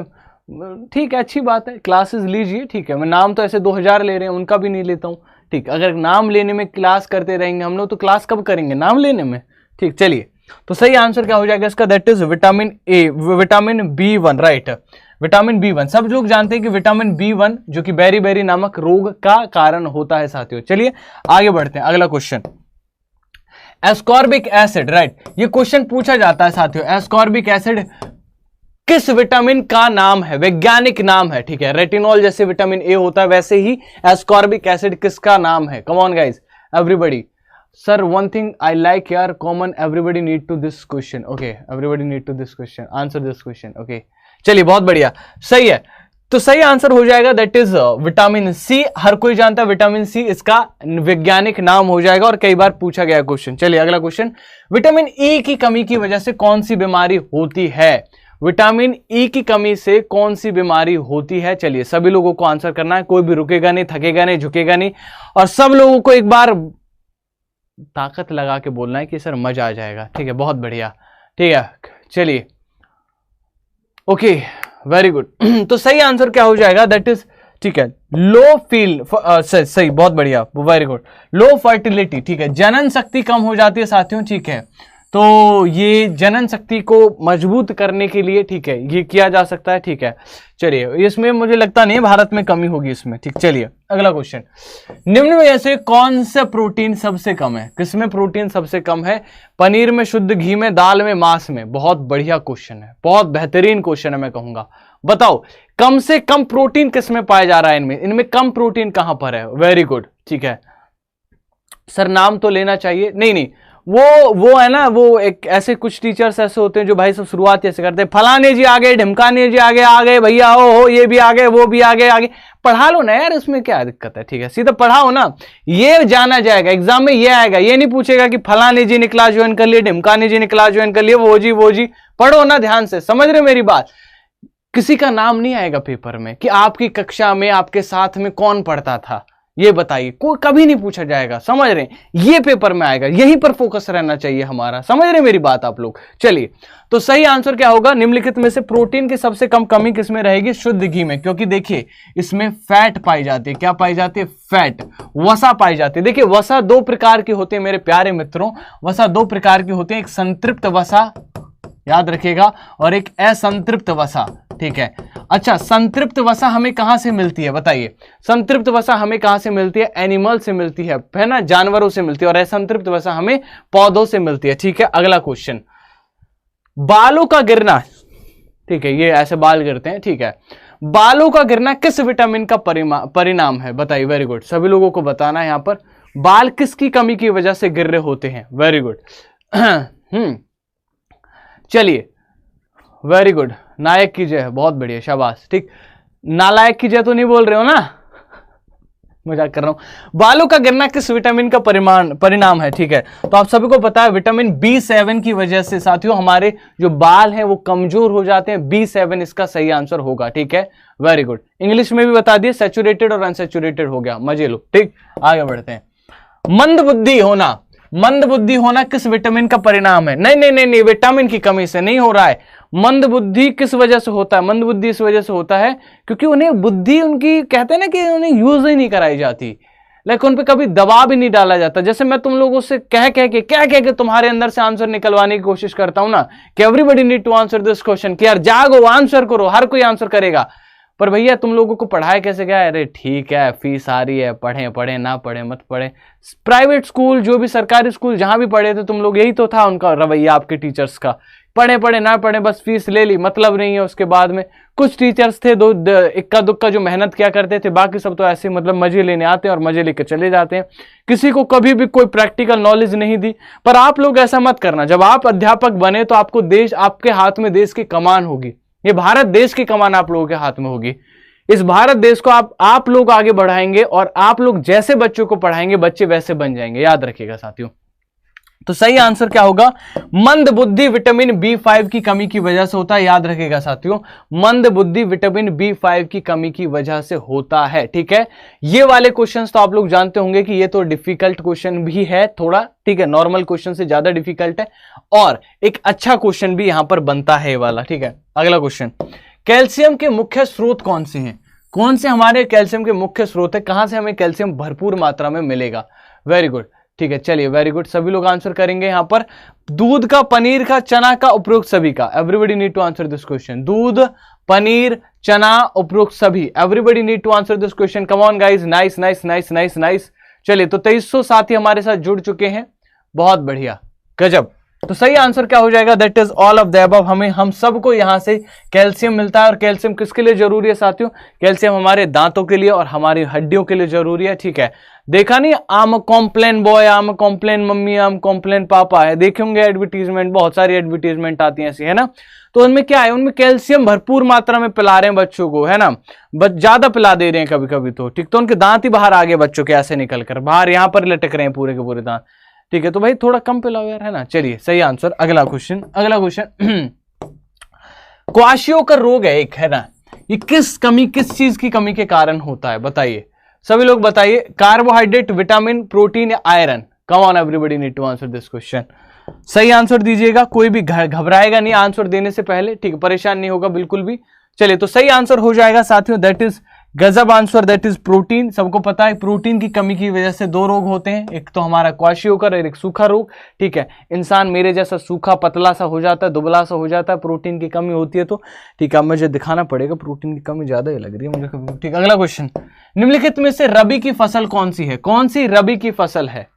ठीक है, अच्छी बात है, क्लासेस लीजिए, ठीक है। मैं नाम तो ऐसे 2000 ले रहे हैं, उनका भी नहीं लेता हूं, ठीक। अगर नाम लेने में क्लास करते रहेंगे हम लोग तो क्लास कब करेंगे? नाम लेने में, ठीक। चलिए, तो सही आंसर क्या हो जाएगा इसका? That is vitamin A, vitamin B1, right, vitamin B1। सब लोग जानते हैं कि विटामिन B1 जो कि बेरी नामक रोग का कारण होता है साथियों। चलिए आगे बढ़ते हैं, अगला क्वेश्चन, एस्कॉर्बिक एसिड, राइट, ये क्वेश्चन पूछा जाता है साथियों। एस्कॉर्बिक एसिड किस विटामिन का नाम है? वैज्ञानिक नाम है, ठीक है। रेटिनॉल जैसे विटामिन ए होता है वैसे ही एस्कॉर्बिक एसिड किसका नाम है? Come on guys, everybody. Sir one thing I like यार come on, everybody need to this question, okay, everybody need to this question, answer this question, okay. चलिए बहुत बढ़िया, सही है। तो सही आंसर हो जाएगा दैट इज विटामिन सी। हर कोई जानता है विटामिन सी इसका वैज्ञानिक नाम हो जाएगा और कई बार पूछा गया क्वेश्चन। चलिए अगला क्वेश्चन, विटामिन ई की कमी की वजह से कौन सी बीमारी होती है? विटामिन ई की कमी से कौन सी बीमारी होती है? चलिए सभी लोगों को आंसर करना है, कोई भी रुकेगा नहीं, थकेगा नहीं, झुकेगा नहीं, और सब लोगों को एक बार ताकत लगा के बोलना है कि सर मजा आ जाएगा, ठीक है, बहुत बढ़िया, ठीक है। चलिए ओके, वेरी गुड। तो सही आंसर क्या हो जाएगा? दैट इज, ठीक है, लो फील, सही, बहुत बढ़िया, वेरी गुड, लो फर्टिलिटी, ठीक है, जनन शक्ति कम हो जाती है साथियों, ठीक है। तो ये जनन शक्ति को मजबूत करने के लिए, ठीक है, ये किया जा सकता है, ठीक है। चलिए, इसमें मुझे लगता नहीं भारत में कमी होगी इसमें, ठीक। चलिए अगला क्वेश्चन, निम्न में से कौन सा प्रोटीन सबसे कम है? किसमें प्रोटीन सबसे कम है? पनीर में, शुद्ध घी में, दाल में, मांस में? बहुत बढ़िया क्वेश्चन है, बहुत बेहतरीन क्वेश्चन है, मैं कहूंगा। बताओ कम से कम प्रोटीन किसमें पाया जा रहा है? इनमें कम प्रोटीन कहां पर है? वेरी गुड, ठीक है। सर नाम तो लेना चाहिए, नहीं, वो है ना, वो एक ऐसे कुछ टीचर्स ऐसे होते हैं जो भाई सब शुरुआत ऐसे करते हैं, फलाने जी आ गए, ढिमकाने जी आ गए भैया, हो ये भी आ गए, वो भी आगे पढ़ा लो ना यार, इसमें क्या दिक्कत है? ठीक है, सीधा पढ़ाओ ना, ये जाना जाएगा एग्जाम में, ये आएगा, ये नहीं पूछेगा कि फलाने जी ने क्लास ज्वाइन कर लिए, ढिमकाने जी ने क्लास ज्वाइन कर लिया, वो जी, पढ़ो ना ध्यान से, समझ रहे मेरी बात? किसी का नाम नहीं आएगा पेपर में कि आपकी कक्षा में आपके साथ में कौन पढ़ता था, ये बताइए, कोई कभी नहीं पूछा जाएगा, समझ रहे? ये पेपर में आएगा, यहीं पर फोकस रहना चाहिए हमारा, समझ रहे मेरी बात आप लोग? चलिए, तो सही आंसर क्या होगा? निम्नलिखित में से प्रोटीन की सबसे कम कमी किसमें रहेगी? शुद्ध घी में, क्योंकि देखिए इसमें फैट पाई जाती है। क्या पाई जाती है? फैट, वसा पाई जाती है। देखिए वसा दो प्रकार की होती है मेरे प्यारे मित्रों, वसा दो प्रकार की होती है, एक संतृप्त वसा, याद रखिएगा, और एक असंतृप्त वसा, ठीक है। अच्छा, संतृप्त वसा हमें कहां से मिलती है बताइए? संतृप्त वसा हमें कहां से मिलती है? एनिमल से मिलती है ना, जानवरों से मिलती है, और असंतृप्त वसा हमें पौधों से मिलती है, ठीक है। अगला क्वेश्चन, बालों का गिरना, ठीक है, ये ऐसे बाल गिरते हैं, ठीक है। बालों का गिरना किस विटामिन का परिणाम है, बताइए। वेरी गुड, सभी लोगों को बताना है यहाँ पर बाल किसकी कमी की वजह से गिर रहे होते हैं। Very good. चलिए, वेरी गुड, नायक की जय, बहुत बढ़िया, शाबाश। ठीक, नालायक की जय तो नहीं बोल रहे हो ना, मजाक कर रहा हूं। बालों का गिरना किस विटामिन का परिणाम है, ठीक है। तो आप सभी को पता है विटामिन B7 की वजह से साथियों हमारे जो बाल हैं वो कमजोर हो जाते हैं। B7 इसका सही आंसर होगा, ठीक है। वेरी गुड, इंग्लिश में भी बता दिए, सैचुरेटेड और अनसैचुरेटेड हो गया, मजे लो। ठीक, आगे बढ़ते हैं। मंद बुद्धि होना किस विटामिन का परिणाम है? नहीं, विटामिन की कमी से नहीं हो रहा है। मंद बुद्धि किस वजह से होता है? मंद बुद्धि इस वजह से होता है क्योंकि उन्हें बुद्धि, उनकी कहते हैं ना कि उन्हें यूज ही नहीं कराई जाती, लेकिन उन पे कभी दबाव भी नहीं डाला जाता। जैसे मैं तुम लोगों से कह के तुम्हारे अंदर से आंसर निकलवाने की कोशिश करता हूं ना कि everybody need to answer this question, कि यार जागो, आंसर करो, हर कोई आंसर करेगा। पर भैया तुम लोगों को पढ़ाया कैसे गया? अरे ठीक है, फीस आ रही है, पढ़े ना पढ़े मत पढ़े। प्राइवेट स्कूल, जो भी सरकारी स्कूल जहां भी पढ़े थे तुम लोग, यही तो था उनका रवैया आपके टीचर्स का, पढ़े ना पढ़े, बस फीस ले ली, मतलब नहीं है उसके बाद में। कुछ टीचर्स थे इक्का दुक्का जो मेहनत किया करते थे, बाकी सब तो ऐसे मतलब मजे लेने आते हैं और मजे लेकर चले जाते हैं। किसी को कभी भी कोई प्रैक्टिकल नॉलेज नहीं दी। पर आप लोग ऐसा मत करना, जब आप अध्यापक बने तो आपको देश, आपके हाथ में देश की कमान होगी, ये भारत देश की कमान आप लोगों के हाथ में होगी। इस भारत देश को आप लोग आगे बढ़ाएंगे और आप लोग जैसे बच्चों को पढ़ाएंगे बच्चे वैसे बन जाएंगे, याद रखिएगा साथियों। तो सही आंसर क्या होगा? मंद बुद्धि विटामिन B5 की कमी की वजह से होता है, याद रखिएगा साथियों। मंद बुद्धि विटामिन B5 की कमी की वजह से होता है, ठीक है। ये वाले क्वेश्चंस तो आप लोग जानते होंगे कि ये तो डिफिकल्ट क्वेश्चन भी है थोड़ा, ठीक है, नॉर्मल क्वेश्चन से ज्यादा डिफिकल्ट है, और एक अच्छा क्वेश्चन भी यहां पर बनता है ये वाला, ठीक है। अगला क्वेश्चन, कैल्शियम के मुख्य स्रोत कौन से हैं? कौन से हमारे कैल्शियम के मुख्य स्रोत है? कहां से हमें कैल्शियम भरपूर मात्रा में मिलेगा? वेरी गुड, ठीक है, चलिए वेरी गुड, सभी लोग आंसर करेंगे यहां पर। दूध का, पनीर का, चना का, उपरोक्त सभी का। Everybody need to answer this question. दूध, पनीर, चना, उपरोक्त सभी। Everybody need to answer this question. Come on guys, nice. चलिए, तो 2300 साथी हमारे साथ जुड़ चुके हैं, बहुत बढ़िया, गजब। तो सही आंसर क्या हो जाएगा? That is all of the above. हम सबको यहां से कैल्शियम मिलता है, और कैल्शियम किसके लिए जरूरी है साथियों? कैल्शियम हमारे दांतों के लिए और हमारी हड्डियों के लिए जरूरी है, ठीक है। देखा नहीं, आम कॉम्प्लेन बॉय, आम कॉम्प्लेन मम्मी, आम कॉम्प्लेन पापा है, देखे होंगे एडवर्टीजमेंट, बहुत सारी एडवर्टीजमेंट आती है ऐसी, है ना। तो उनमें क्या है? उनमें कैल्शियम भरपूर मात्रा में पिला रहे हैं बच्चों को, है ना, ज्यादा पिला दे रहे हैं कभी कभी तो, ठीक। तो उनके दांत ही बाहर आ गए बच्चों के, ऐसे निकल कर बाहर, यहां पर लटक रहे हैं पूरे के पूरे दांत, ठीक है। तो भाई थोड़ा कम पिलाओ यार, है ना। चलिए, सही आंसर। अगला क्वेश्चन क्वाशियों का रोग है एक, है ना, ये किस चीज की कमी के कारण होता है? बताइए, सभी लोग बताइए। कार्बोहाइड्रेट, विटामिन, प्रोटीन या iron? Come on everybody need to answer this question. सही आंसर दीजिएगा, कोई भी घबराएगा नहीं आंसर देने से पहले, ठीक है, परेशान नहीं होगा बिल्कुल भी। चलिए, तो सही आंसर हो जाएगा साथियों, दैट इज गजब आंसर, दैट इज प्रोटीन। सबको पता है प्रोटीन की कमी की वजह से दो रोग होते हैं, एक तो हमारा क्वाशियोकर और एक सूखा रोग, ठीक है। इंसान मेरे जैसा सूखा पतला सा हो जाता है, दुबला सा हो जाता है, प्रोटीन की कमी होती है तो, ठीक है। मुझे दिखाना पड़ेगा, प्रोटीन की कमी ज्यादा ही लग रही है मुझे, ठीक। अगला क्वेश्चन, निम्नलिखित में से रबी की फसल कौन सी है? कौन सी रबी की फसल है?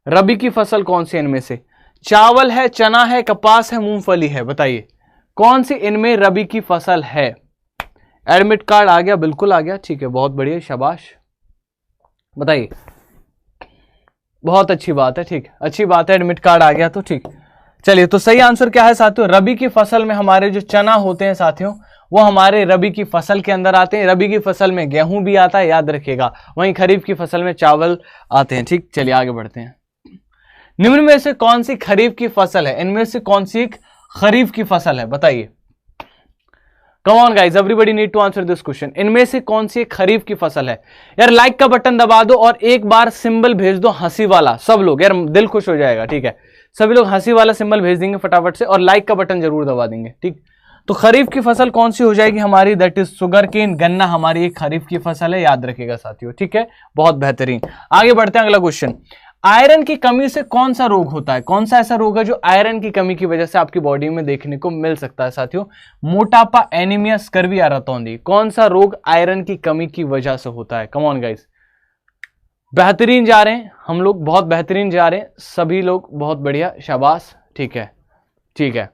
रबी की फसल कौन सी इनमें से? चावल है, चना है, कपास है, मूंगफली है? बताइए कौन सी इनमें रबी की फसल है? एडमिट कार्ड आ गया, बिल्कुल आ गया, ठीक है, बहुत बढ़िया, शाबाश। बताइए, बहुत अच्छी बात है, ठीक, अच्छी बात है, एडमिट कार्ड आ गया तो ठीक। चलिए, तो सही आंसर क्या है साथियों? रबी की फसल में हमारे जो चना होते हैं साथियों, वो हमारे रबी की फसल के अंदर आते हैं। रबी की फसल में गेहूं भी आता है, याद रखिएगा, वहीं खरीफ की फसल में चावल आते हैं, ठीक। चलिए आगे बढ़ते हैं। निम्न में से कौन सी खरीफ की फसल है? इनमें से कौन सी एक खरीफ की फसल है? बताइए, come on guys, everybody need to answer this question. इनमें से कौन सी एक खरीफ की फसल है? यार लाइक का बटन दबा दो और एक बार सिंबल भेज दो हंसी वाला, सब लोग, यार दिल खुश हो जाएगा, ठीक है। सभी लोग हंसी वाला सिंबल भेज देंगे फटाफट से, और लाइक का बटन जरूर दबा देंगे, ठीक। तो खरीफ की फसल कौन सी हो जाएगी हमारी? दैट इज शुगर केन, गन्ना हमारी एक खरीफ की फसल है, याद रखिएगा साथियों, ठीक है, बहुत बेहतरीन। आगे बढ़ते हैं, अगला क्वेश्चन, आयरन की कमी से कौन सा रोग होता है? कौन सा ऐसा रोग है जो आयरन की कमी की वजह से आपकी बॉडी में देखने को मिल सकता है साथियों? मोटापा, एनीमिया, स्कर्वी या रतौंधी? कौन सा रोग आयरन की कमी की वजह से होता है? कम ऑन गाइस, बेहतरीन जा रहे हैं हम लोग, बहुत बेहतरीन जा रहे हैं सभी लोग, बहुत बढ़िया, शाबाश, ठीक है, ठीक है।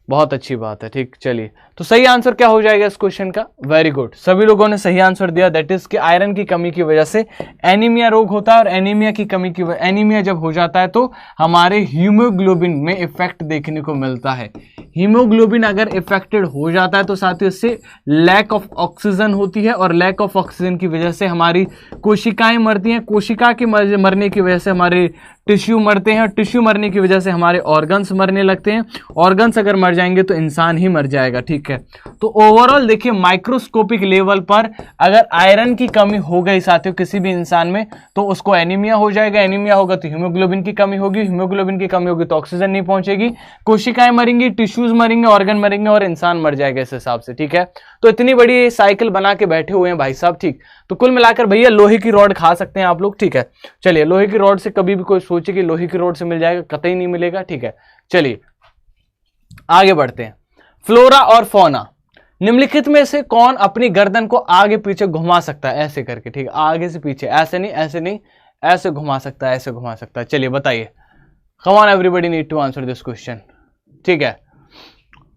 बहुत अच्छी बात है, ठीक। चलिए, तो सही आंसर क्या हो जाएगा इस क्वेश्चन का? वेरी गुड, सभी लोगों ने सही आंसर दिया। दैट इज कि आयरन की कमी की वजह से एनीमिया रोग होता है, और एनीमिया की कमी की एनीमिया जब हो जाता है तो हमारे हीमोग्लोबिन में इफेक्ट देखने को मिलता है। हीमोग्लोबिन अगर इफेक्टेड हो जाता है तो साथ ही इससे लैक ऑफ ऑक्सीजन होती है, और लैक ऑफ ऑक्सीजन की वजह से हमारी कोशिकाएं मरती हैं। कोशिका के मरने की वजह से हमारे टिश्यू मरते हैं, और टिश्यू मरने की वजह से हमारे ऑर्गन्स मरने लगते हैं। ऑर्गन्स अगर मर जाएंगे तो इंसान ही मर जाएगा, ठीक है। तो ओवरऑल देखिए, माइक्रोस्कोपिक लेवल पर अगर आयरन की कमी हो गई साथियों किसी भी इंसान में, तो उसको एनीमिया हो जाएगा। एनीमिया होगा तो हीमोग्लोबिन की कमी होगी, हीमोग्लोबिन की कमी होगी तो ऑक्सीजन नहीं पहुंचेगी, कोशिकाएं मरेंगी, टिश्यूज मरेंगे, ऑर्गन मरेंगे, और इंसान मर जाएगा इस हिसाब से, ठीक है। तो इतनी बड़ी साइकिल बना के बैठे हुए हैं भाई साहब, ठीक। तो कुल मिलाकर भैया लोहे की रॉड खा सकते हैं आप लोग, ठीक है। चलिए, लोहे की रॉड से कभी भी कोई सोचे कि लोहे की रॉड से मिल जाएगा, कतई नहीं मिलेगा, ठीक है। चलिए आगे बढ़ते हैं। फ्लोरा और फौना, निम्नलिखित में से कौन अपनी गर्दन को आगे पीछे घुमा सकता है ऐसे करके, ठीक है। आगे से पीछे, ऐसे नहीं, ऐसे नहीं, ऐसे घुमा सकता है, ऐसे घुमा सकता है। चलिए बताइए। Come on everybody need to answer this question, ठीक है।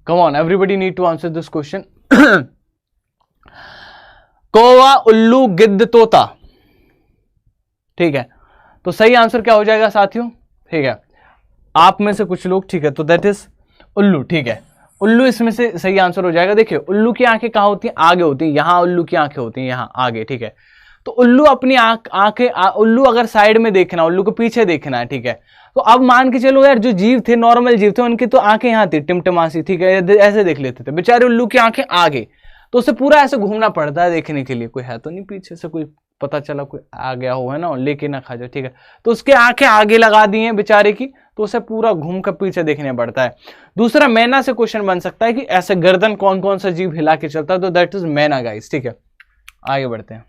Come on everybody need to answer this question. कौवा, उल्लू, गिद्ध, तोता, ठीक है। तो सही आंसर क्या हो जाएगा साथियों, ठीक है। आप में से कुछ लोग, ठीक है, तो दैट इज उल्लू, ठीक है। उल्लू इसमें से सही आंसर हो जाएगा। देखिए, उल्लू की आंखें कहां होती हैं? आगे होती हैं, यहां उल्लू की आंखें होती हैं, यहां आगे, ठीक है। तो उल्लू अपनी आंखें, उल्लू अगर साइड में देखना, उल्लू को पीछे देखना है, ठीक है। तो अब मान के चलो यार, जो जीव थे, नॉर्मल जीव थे, उनकी तो आंखें यहां थी टिमटिमासी, ठीक है, ऐसे देख लेते थे। बेचारे उल्लू की आंखें आगे, तो उसे पूरा ऐसे घूमना पड़ता है देखने के लिए, कोई है तो नहीं पीछे से, कोई पता चला कोई आ गया हो, है ना, लेके ना खा जाए, ठीक है। तो उसके आंखें आगे लगा दी हैं बेचारे की, तो उसे पूरा घूम कर पीछे देखने पड़ता है। दूसरा, मैना से क्वेश्चन बन सकता है कि ऐसे गर्दन कौन कौन सा जीव हिला के चलता है, तो दैट इज मैना गाइस, ठीक है। आगे बढ़ते हैं।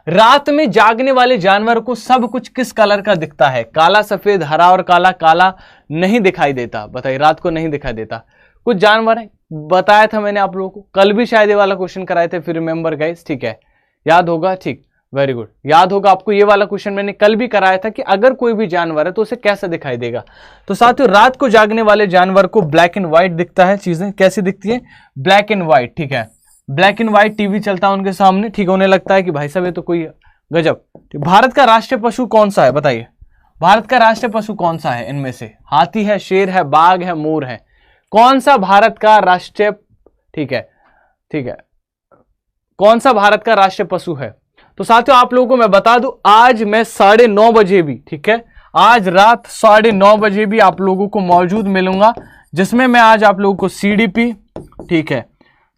रात में जागने वाले जानवर को सब कुछ किस कलर का दिखता है? काला, सफेद, हरा और काला। काला नहीं दिखाई देता, बताइए, रात को नहीं दिखाई देता। कुछ जानवर है, बताया था मैंने आप लोगों को, कल भी शायद ये वाला क्वेश्चन कराए थे, फिर रिमेंबर गाइस, ठीक है, याद होगा, ठीक, वेरी गुड, याद होगा आपको। ये वाला क्वेश्चन मैंने कल भी कराया था कि अगर कोई भी जानवर है तो उसे कैसे दिखाई देगा। तो साथियों, रात को जागने वाले जानवर को ब्लैक एंड व्हाइट दिखता है। चीजें कैसी दिखती है? ब्लैक एंड व्हाइट, ठीक है। ब्लैक एंड व्हाइट टीवी चलता है उनके सामने, ठीक, होने लगता है कि भाई साहब ये तो कोई गजब। भारत का राष्ट्रीय पशु कौन सा है, बताइए। भारत का राष्ट्रीय पशु कौन सा है इनमें से? हाथी है, शेर है, बाघ है, मोर है। कौन सा भारत का राष्ट्रीय, ठीक है, ठीक है, कौन सा भारत का राष्ट्रीय पशु है? तो साथियों, आप लोगों को मैं बता दूं, आज मैं 9:30 बजे भी, ठीक है, आज रात 9:30 बजे भी आप लोगों को मौजूद मिलूंगा, जिसमें मैं आज आप लोगों को सीडीपी, ठीक है,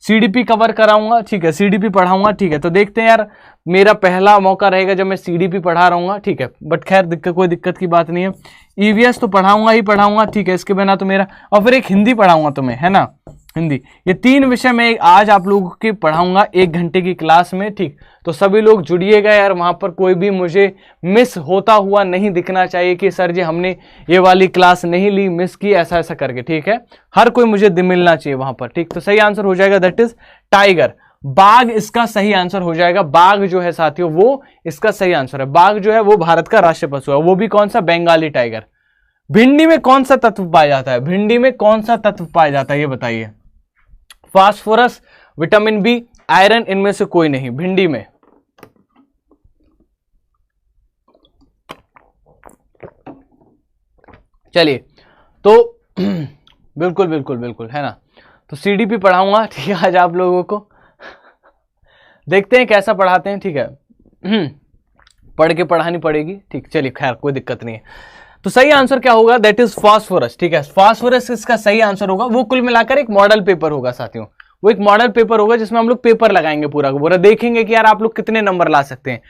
सीडीपी कवर कराऊंगा, ठीक है, सीडीपी पढ़ाऊंगा, ठीक है। तो देखते हैं यार, मेरा पहला मौका रहेगा जब मैं सीडीपी पढ़ा रहूंगा, ठीक है, बट खैर कोई दिक्कत की बात नहीं है। ईवीएस तो पढ़ाऊंगा ही पढ़ाऊंगा, ठीक है, इसके बिना तो मेरा, और फिर एक हिंदी पढ़ाऊंगा तुम्हें, है ना, हिंदी। ये 3 विषय मैं आज आप लोगों के पढ़ाऊंगा 1 घंटे की क्लास में, ठीक। तो सभी लोग जुड़िएगा यार, वहां पर कोई भी मुझे मिस होता हुआ नहीं दिखना चाहिए कि सर जी हमने ये वाली क्लास नहीं ली, मिस की, ऐसा ऐसा करके, ठीक है। हर कोई मुझे मिलना चाहिए वहां पर, ठीक। तो सही आंसर हो जाएगा दैट इज टाइगर। बाघ इसका सही आंसर हो जाएगा। बाघ जो है साथियों, वो इसका सही आंसर है। बाघ जो है वो भारत का राष्ट्रीय पशु है, वो भी कौन सा? बंगाली टाइगर। भिंडी में कौन सा तत्व पाया जाता है? भिंडी में कौन सा तत्व पाया जाता है, ये बताइए। फास्फोरस, विटामिन बी, आयरन, इनमें से कोई नहीं भिंडी में। चलिए, तो बिल्कुल बिल्कुल बिल्कुल, है ना। तो सीडीपी पढ़ाऊंगा, ठीक है, आज आप लोगों को। देखते हैं कैसा पढ़ाते हैं, ठीक है। पढ़ के पढ़ानी पड़ेगी, ठीक। चलिए, खैर कोई दिक्कत नहीं है। तो सही आंसर क्या होगा? दैट इज फास्फोरस, ठीक है। फास्फोरस इसका सही आंसर होगा। वो कुल मिलाकर एक मॉडल पेपर होगा साथियों, वो एक मॉडल पेपर होगा जिसमें हम लोग पेपर लगाएंगे पूरा का पूरा, देखेंगे कि यार आप लोग कितने नंबर ला सकते हैं।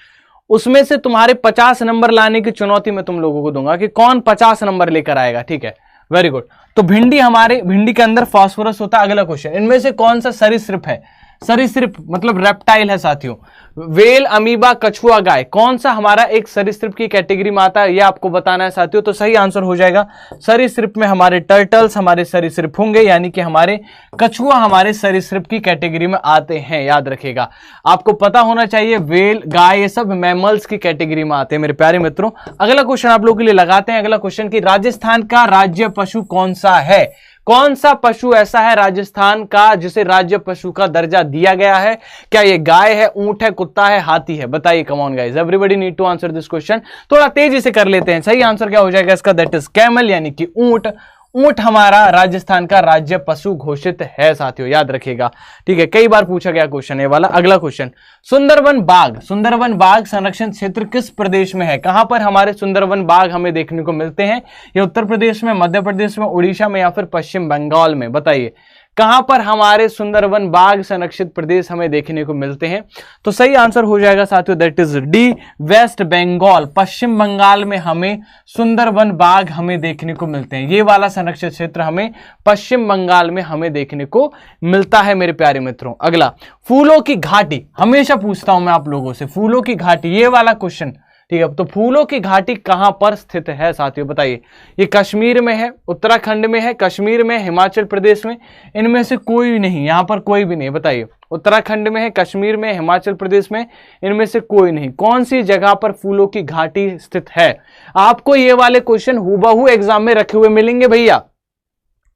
उसमें से तुम्हारे 50 नंबर लाने की चुनौती मैं तुम लोगों को दूंगा कि कौन 50 नंबर लेकर आएगा, ठीक है। Very good. तो भिंडी के अंदर फास्फोरस होता है। अगला क्वेश्चन, इनमें से कौन सा सरीसृप है? सरीसृप मतलब रेप्टाइल है साथियों। वेल, अमीबा, कछुआ, गाय, कौन सा हमारा एक सरीसृप की कैटेगरी में आता है, यह आपको बताना है साथियों। तो सही आंसर हो जाएगा सरीसृप में हमारे टर्टल्स हमारे सरीसृप होंगे, यानी कि हमारे कछुआ हमारे सरीसृप की कैटेगरी में आते हैं, याद रखिएगा। आपको पता होना चाहिए वेल, गाय, ये सब मैमल्स की कैटेगरी में आते हैं मेरे प्यारे मित्रों। अगला क्वेश्चन आप लोगों के लिए लगाते हैं। अगला क्वेश्चन कि राजस्थान का राज्य पशु कौन सा है? कौन सा पशु ऐसा है राजस्थान का जिसे राज्य पशु का दर्जा दिया गया है? क्या ये गाय है, ऊंट है, कुत्ता है, हाथी है? बताइए, come on guys, everybody need to answer this question. थोड़ा तेजी से कर लेते हैं। सही आंसर क्या हो जाएगा इसका? दैट इज कैमल, यानी कि ऊंट। ऊंट हमारा राजस्थान का राज्य पशु घोषित है साथियों, याद रखिएगा। ठीक है, कई बार पूछा गया क्वेश्चन है वाला। अगला क्वेश्चन, सुंदरवन बाघ। सुंदरवन बाघ संरक्षण क्षेत्र किस प्रदेश में है? कहां पर हमारे सुंदरवन बाघ हमें देखने को मिलते हैं? ये उत्तर प्रदेश में, मध्य प्रदेश में, उड़ीसा में या फिर पश्चिम बंगाल में? बताइए कहां पर हमारे सुंदरवन बाघ संरक्षित प्रदेश हमें देखने को मिलते हैं? तो सही आंसर हो जाएगा साथियों, that is D, West Bengal. पश्चिम बंगाल में हमें सुंदरवन बाघ हमें देखने को मिलते हैं। ये वाला संरक्षित क्षेत्र हमें पश्चिम बंगाल में हमें देखने को मिलता है मेरे प्यारे मित्रों। अगला, फूलों की घाटी। हमेशा पूछता हूं मैं आप लोगों से, फूलों की घाटी, ये वाला क्वेश्चन। ठीक है, तो फूलों की घाटी कहां पर स्थित है साथियों? बताइए। ये कश्मीर में है, उत्तराखंड में है, कश्मीर में, हिमाचल प्रदेश में? इनमें से कोई नहीं, यहां पर कोई भी नहीं। बताइए, उत्तराखंड में है, कश्मीर में, हिमाचल प्रदेश में? इनमें से कोई नहीं। कौन सी जगह पर फूलों की घाटी स्थित है? आपको ये वाले क्वेश्चन हूबहू एग्जाम में रखे हुए मिलेंगे भैया।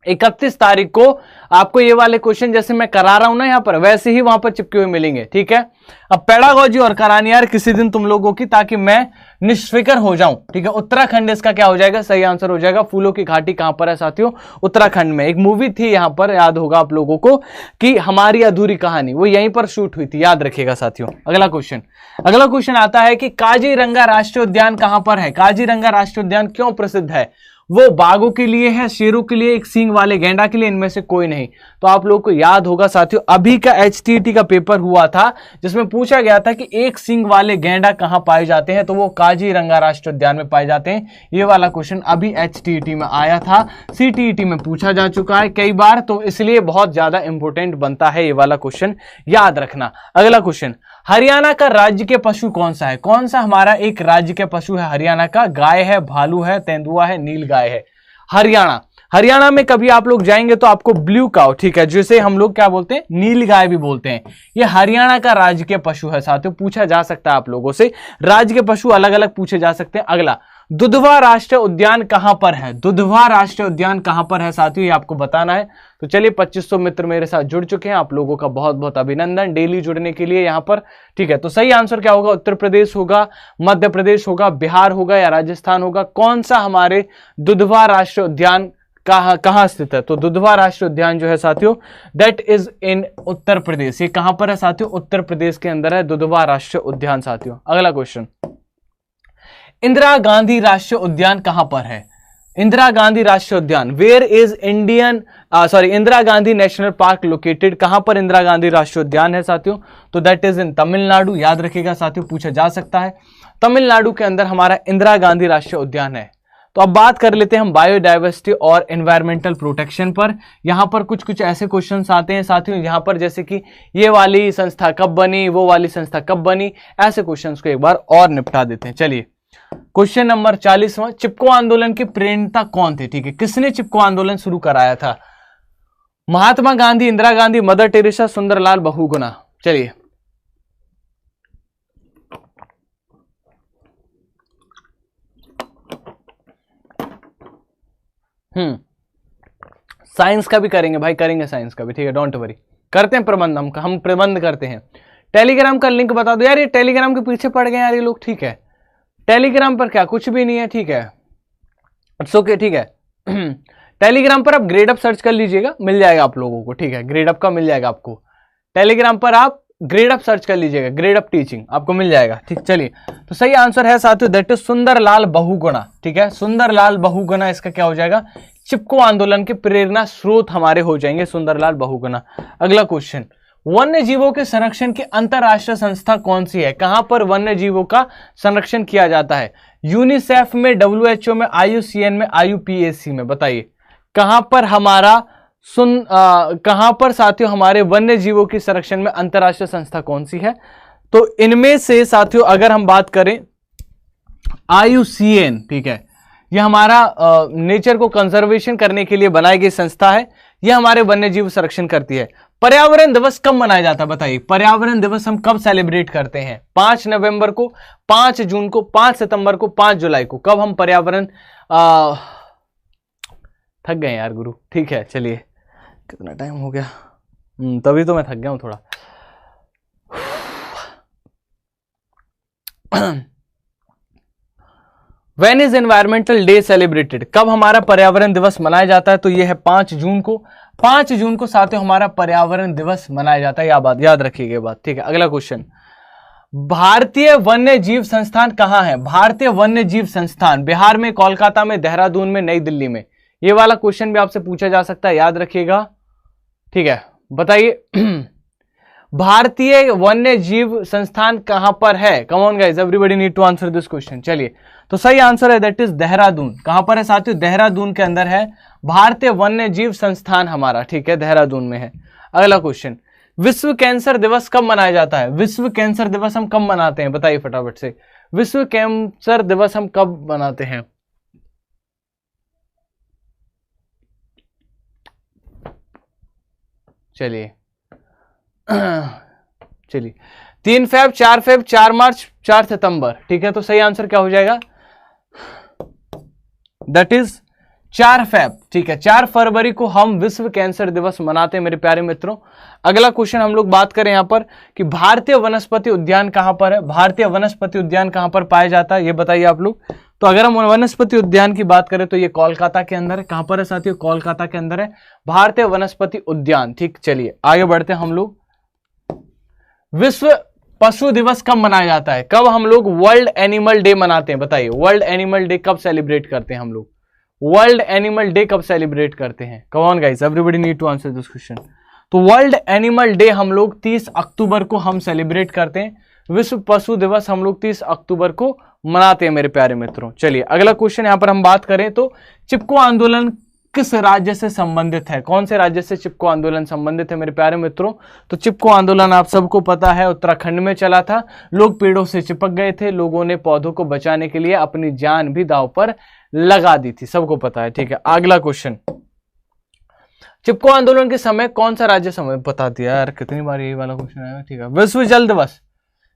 31 तारीख को आपको ये वाले क्वेश्चन जैसे मैं करा रहा हूं ना यहां पर, वैसे ही वहां पर चिपके हुए मिलेंगे। ठीक है, अब पेडागोजी और करानी यार किसी दिन तुम लोगों की, ताकि मैं निष्फिक्र हो जाऊं। ठीक है, उत्तराखंड इसका क्या हो जाएगा? सही आंसर हो जाएगा। फूलों की घाटी कहां पर है साथियों? उत्तराखंड में। एक मूवी थी यहां पर, याद होगा आप लोगों को, कि हमारी अधूरी कहानी, वो यहीं पर शूट हुई थी, याद रखिएगा साथियों। अगला क्वेश्चन आता है कि काजीरंगा राष्ट्रीय उद्यान कहां पर है? काजीरंगा राष्ट्रीय उद्यान क्यों प्रसिद्ध है? वो बाघों के लिए है, शेरों के लिए, एक सींग वाले गेंडा के लिए? इनमें से कोई नहीं। तो आप लोगों को याद होगा साथियों, अभी का HTT का पेपर हुआ था जिसमें पूछा गया था कि एक सींग वाले गेंडा कहां पाए जाते हैं, तो वो काजीरंगा राष्ट्रीय उद्यान में पाए जाते हैं। ये वाला क्वेश्चन अभी HTT में आया था, CTET में पूछा जा चुका है कई बार, तो इसलिए बहुत ज्यादा इंपॉर्टेंट बनता है ये वाला क्वेश्चन, याद रखना। अगला क्वेश्चन, हरियाणा का राज्य के पशु कौन सा है? कौन सा हमारा एक राज्य के पशु है हरियाणा का? गाय है, भालू है, तेंदुआ है, नील गाय है? हरियाणा में कभी आप लोग जाएंगे तो आपको ब्लू काउ, ठीक है, जिसे हम लोग क्या बोलते हैं? नील गाय भी बोलते हैं। ये हरियाणा का राज्य के पशु है साथियों, पूछा जा सकता है आप लोगों से। राज्य के पशु अलग अलग पूछे जा सकते हैं। अगला, दुधवा राष्ट्रीय उद्यान कहां पर है? दुधवा राष्ट्रीय उद्यान कहां पर है साथियों, ये आपको बताना है। तो चलिए, 2500 मित्र मेरे साथ जुड़ चुके हैं, आप लोगों का बहुत बहुत अभिनंदन डेली जुड़ने के लिए यहां पर। ठीक है, तो सही आंसर क्या होगा? उत्तर प्रदेश होगा, मध्य प्रदेश होगा, बिहार होगा या राजस्थान होगा? कौन सा हमारे दुधवा राष्ट्रीय उद्यान कहां स्थित है? तो दुधवा राष्ट्रीय उद्यान जो है साथियों, that is in Uttar Pradesh. ये कहां पर है साथियों? उत्तर प्रदेश के अंदर है दुधवा राष्ट्रीय उद्यान साथियों। अगला क्वेश्चन, इंदिरा गांधी राष्ट्रीय उद्यान कहां पर है? इंदिरा गांधी राष्ट्रीय उद्यान, where is Indira Gandhi national park located? कहां पर इंदिरा गांधी राष्ट्रीय उद्यान है साथियों? तो दैट इज इन तमिलनाडु, याद रखिएगा साथियों, पूछा जा सकता है। तमिलनाडु के अंदर हमारा इंदिरा गांधी राष्ट्रीय उद्यान है। तो अब बात कर लेते हैं हम बायोडाइवर्सिटी और एनवायरमेंटल प्रोटेक्शन पर। यहां पर कुछ ऐसे क्वेश्चंस आते हैं साथियों, यहां पर जैसे कि ये वाली संस्था कब बनी, वो वाली संस्था कब बनी, ऐसे क्वेश्चंस को एक बार और निपटा देते हैं। चलिए, क्वेश्चन नंबर 40वां, चिपको आंदोलन के प्रेरणा कौन थे? ठीक है, किसने चिपको आंदोलन शुरू कराया था? Mahatma Gandhi, Indira Gandhi, mother Teresa, Sundarlal Bahuguna? चलिए, साइंस का भी करेंगे भाई, करेंगे साइंस का भी। ठीक है, डोंट वरी, करते हैं प्रबंध, हम प्रबंध करते हैं। टेलीग्राम का लिंक बता दो यार, ये टेलीग्राम के पीछे पड़ गए यार ये लोग। ठीक है, टेलीग्राम पर क्या कुछ भी नहीं है। ठीक है, इट्स ओके। ठीक है, टेलीग्राम पर आप ग्रेड अप सर्च कर लीजिएगा, मिल जाएगा आप लोगों को। ठीक है, ग्रेड अप का मिल जाएगा आपको, टेलीग्राम पर आप ग्रेड अप सर्च कर लीजिएगा, ग्रेड अप टीचिंग आपको मिल जाएगा। ठीक, चलिए, तो सही आंसर है साथियों, दैट इज सुंदरलाल बहुगुणा। ठीक है, सुंदरलाल बहुगुणा इसका क्या हो जाएगा? चिपको आंदोलन के प्रेरणा स्रोत हमारे हो जाएंगे सुंदरलाल बहुगुणा। अगला क्वेश्चन, वन्य जीवों के संरक्षण की अंतरराष्ट्रीय संस्था कौन सी है? कहां पर वन्य जीवों का संरक्षण किया जाता है? यूनिसेफ में, WHO में, IUCN में, IUPAC में? बताइए कहां पर हमारा कहां पर साथियों हमारे वन्य जीवों की संरक्षण में अंतरराष्ट्रीय संस्था कौन सी है? तो इनमें से साथियों अगर हम बात करें IUCN, ठीक है, यह हमारा नेचर को कंजर्वेशन करने के लिए बनाई गई संस्था है। यह हमारे वन्य जीव संरक्षण करती है। पर्यावरण दिवस कब मनाया जाता है बताइए? पर्यावरण दिवस हम कब सेलिब्रेट करते हैं? 5 नवंबर को, 5 जून को, 5 सितंबर को, 5 जुलाई को। कब हम पर्यावरण थक गए यार गुरु, ठीक है चलिए, कितना टाइम हो गया, तभी तो मैं थक गया हूं थोड़ा। When is environmental day celebrated? कब हमारा पर्यावरण दिवस मनाया जाता है? तो यह है 5 जून को। 5 जून को साथियों हमारा पर्यावरण दिवस मनाया जाता है। यह बात याद रखिएगा बात, ठीक है। अगला क्वेश्चन, भारतीय वन्य जीव संस्थान कहां है? भारतीय वन्य जीव संस्थान बिहार में, कोलकाता में, देहरादून में, नई दिल्ली में। यह वाला क्वेश्चन भी आपसे पूछा जा सकता है, याद रखिएगा, ठीक है। बताइए भारतीय वन्य जीव संस्थान कहां पर है? Come on guys, everybody need to answer this question. चलिए, तो सही आंसर है दैट इज देहरादून। कहां पर है साथियों? देहरादून के अंदर है भारतीय वन्य जीव संस्थान हमारा, ठीक है, देहरादून में है। अगला क्वेश्चन, विश्व कैंसर दिवस कब मनाया जाता है? विश्व कैंसर दिवस हम कब मनाते हैं? बताइए फटाफट से, विश्व कैंसर दिवस हम कब मनाते हैं? चलिए चलिए, 3 फेब, 4 फेब, 4 मार्च, 4 सितंबर, ठीक है। तो सही आंसर क्या हो जाएगा? दैट इज 4 फेब, ठीक है। 4 फरवरी को हम विश्व कैंसर दिवस मनाते हैं मेरे प्यारे मित्रों। अगला क्वेश्चन हम लोग बात करें यहां पर कि भारतीय वनस्पति उद्यान कहां पर है? भारतीय वनस्पति उद्यान कहां पर पाया जाता है, ये बताइए आप लोग। तो अगर हम वनस्पति उद्यान की बात करें तो ये कोलकाता के अंदर है। कहां पर है साथियों? कोलकाता के अंदर है भारतीय वनस्पति उद्यान, ठीक। चलिए आगे बढ़ते हैं हम लोग। विश्व पशु दिवस कब मनाया जाता है? कब हम लोग वर्ल्ड एनिमल डे मनाते हैं? बताइए, वर्ल्ड एनिमल डे कब सेलिब्रेट करते हैं हम लोग? वर्ल्ड एनिमल डे कब सेलिब्रेट करते हैं? Come on guys, everybody need to answer this question. तो वर्ल्ड एनिमल डे हम लोग 30 अक्टूबर को हम सेलिब्रेट करते हैं। विश्व पशु दिवस हम लोग 30 अक्टूबर को मनाते हैं मेरे प्यारे मित्रों। चलिए अगला क्वेश्चन यहां पर हम बात करें तो चिपको आंदोलन किस राज्य से संबंधित है? कौन से राज्य से चिपको आंदोलन संबंधित है मेरे प्यारे मित्रों? तो चिपको आंदोलन आप सबको पता है उत्तराखंड में चला था। लोग पेड़ों से चिपक गए थे, लोगों ने पौधों को बचाने के लिए अपनी जान भी दांव पर लगा दी थी, सबको पता है, ठीक है। अगला क्वेश्चन, चिपको आंदोलन के समय कौन सा राज्य समय बता दिया यार, कितनी बार यही वाला क्वेश्चन आया, ठीक है। विश्व जल दिवस,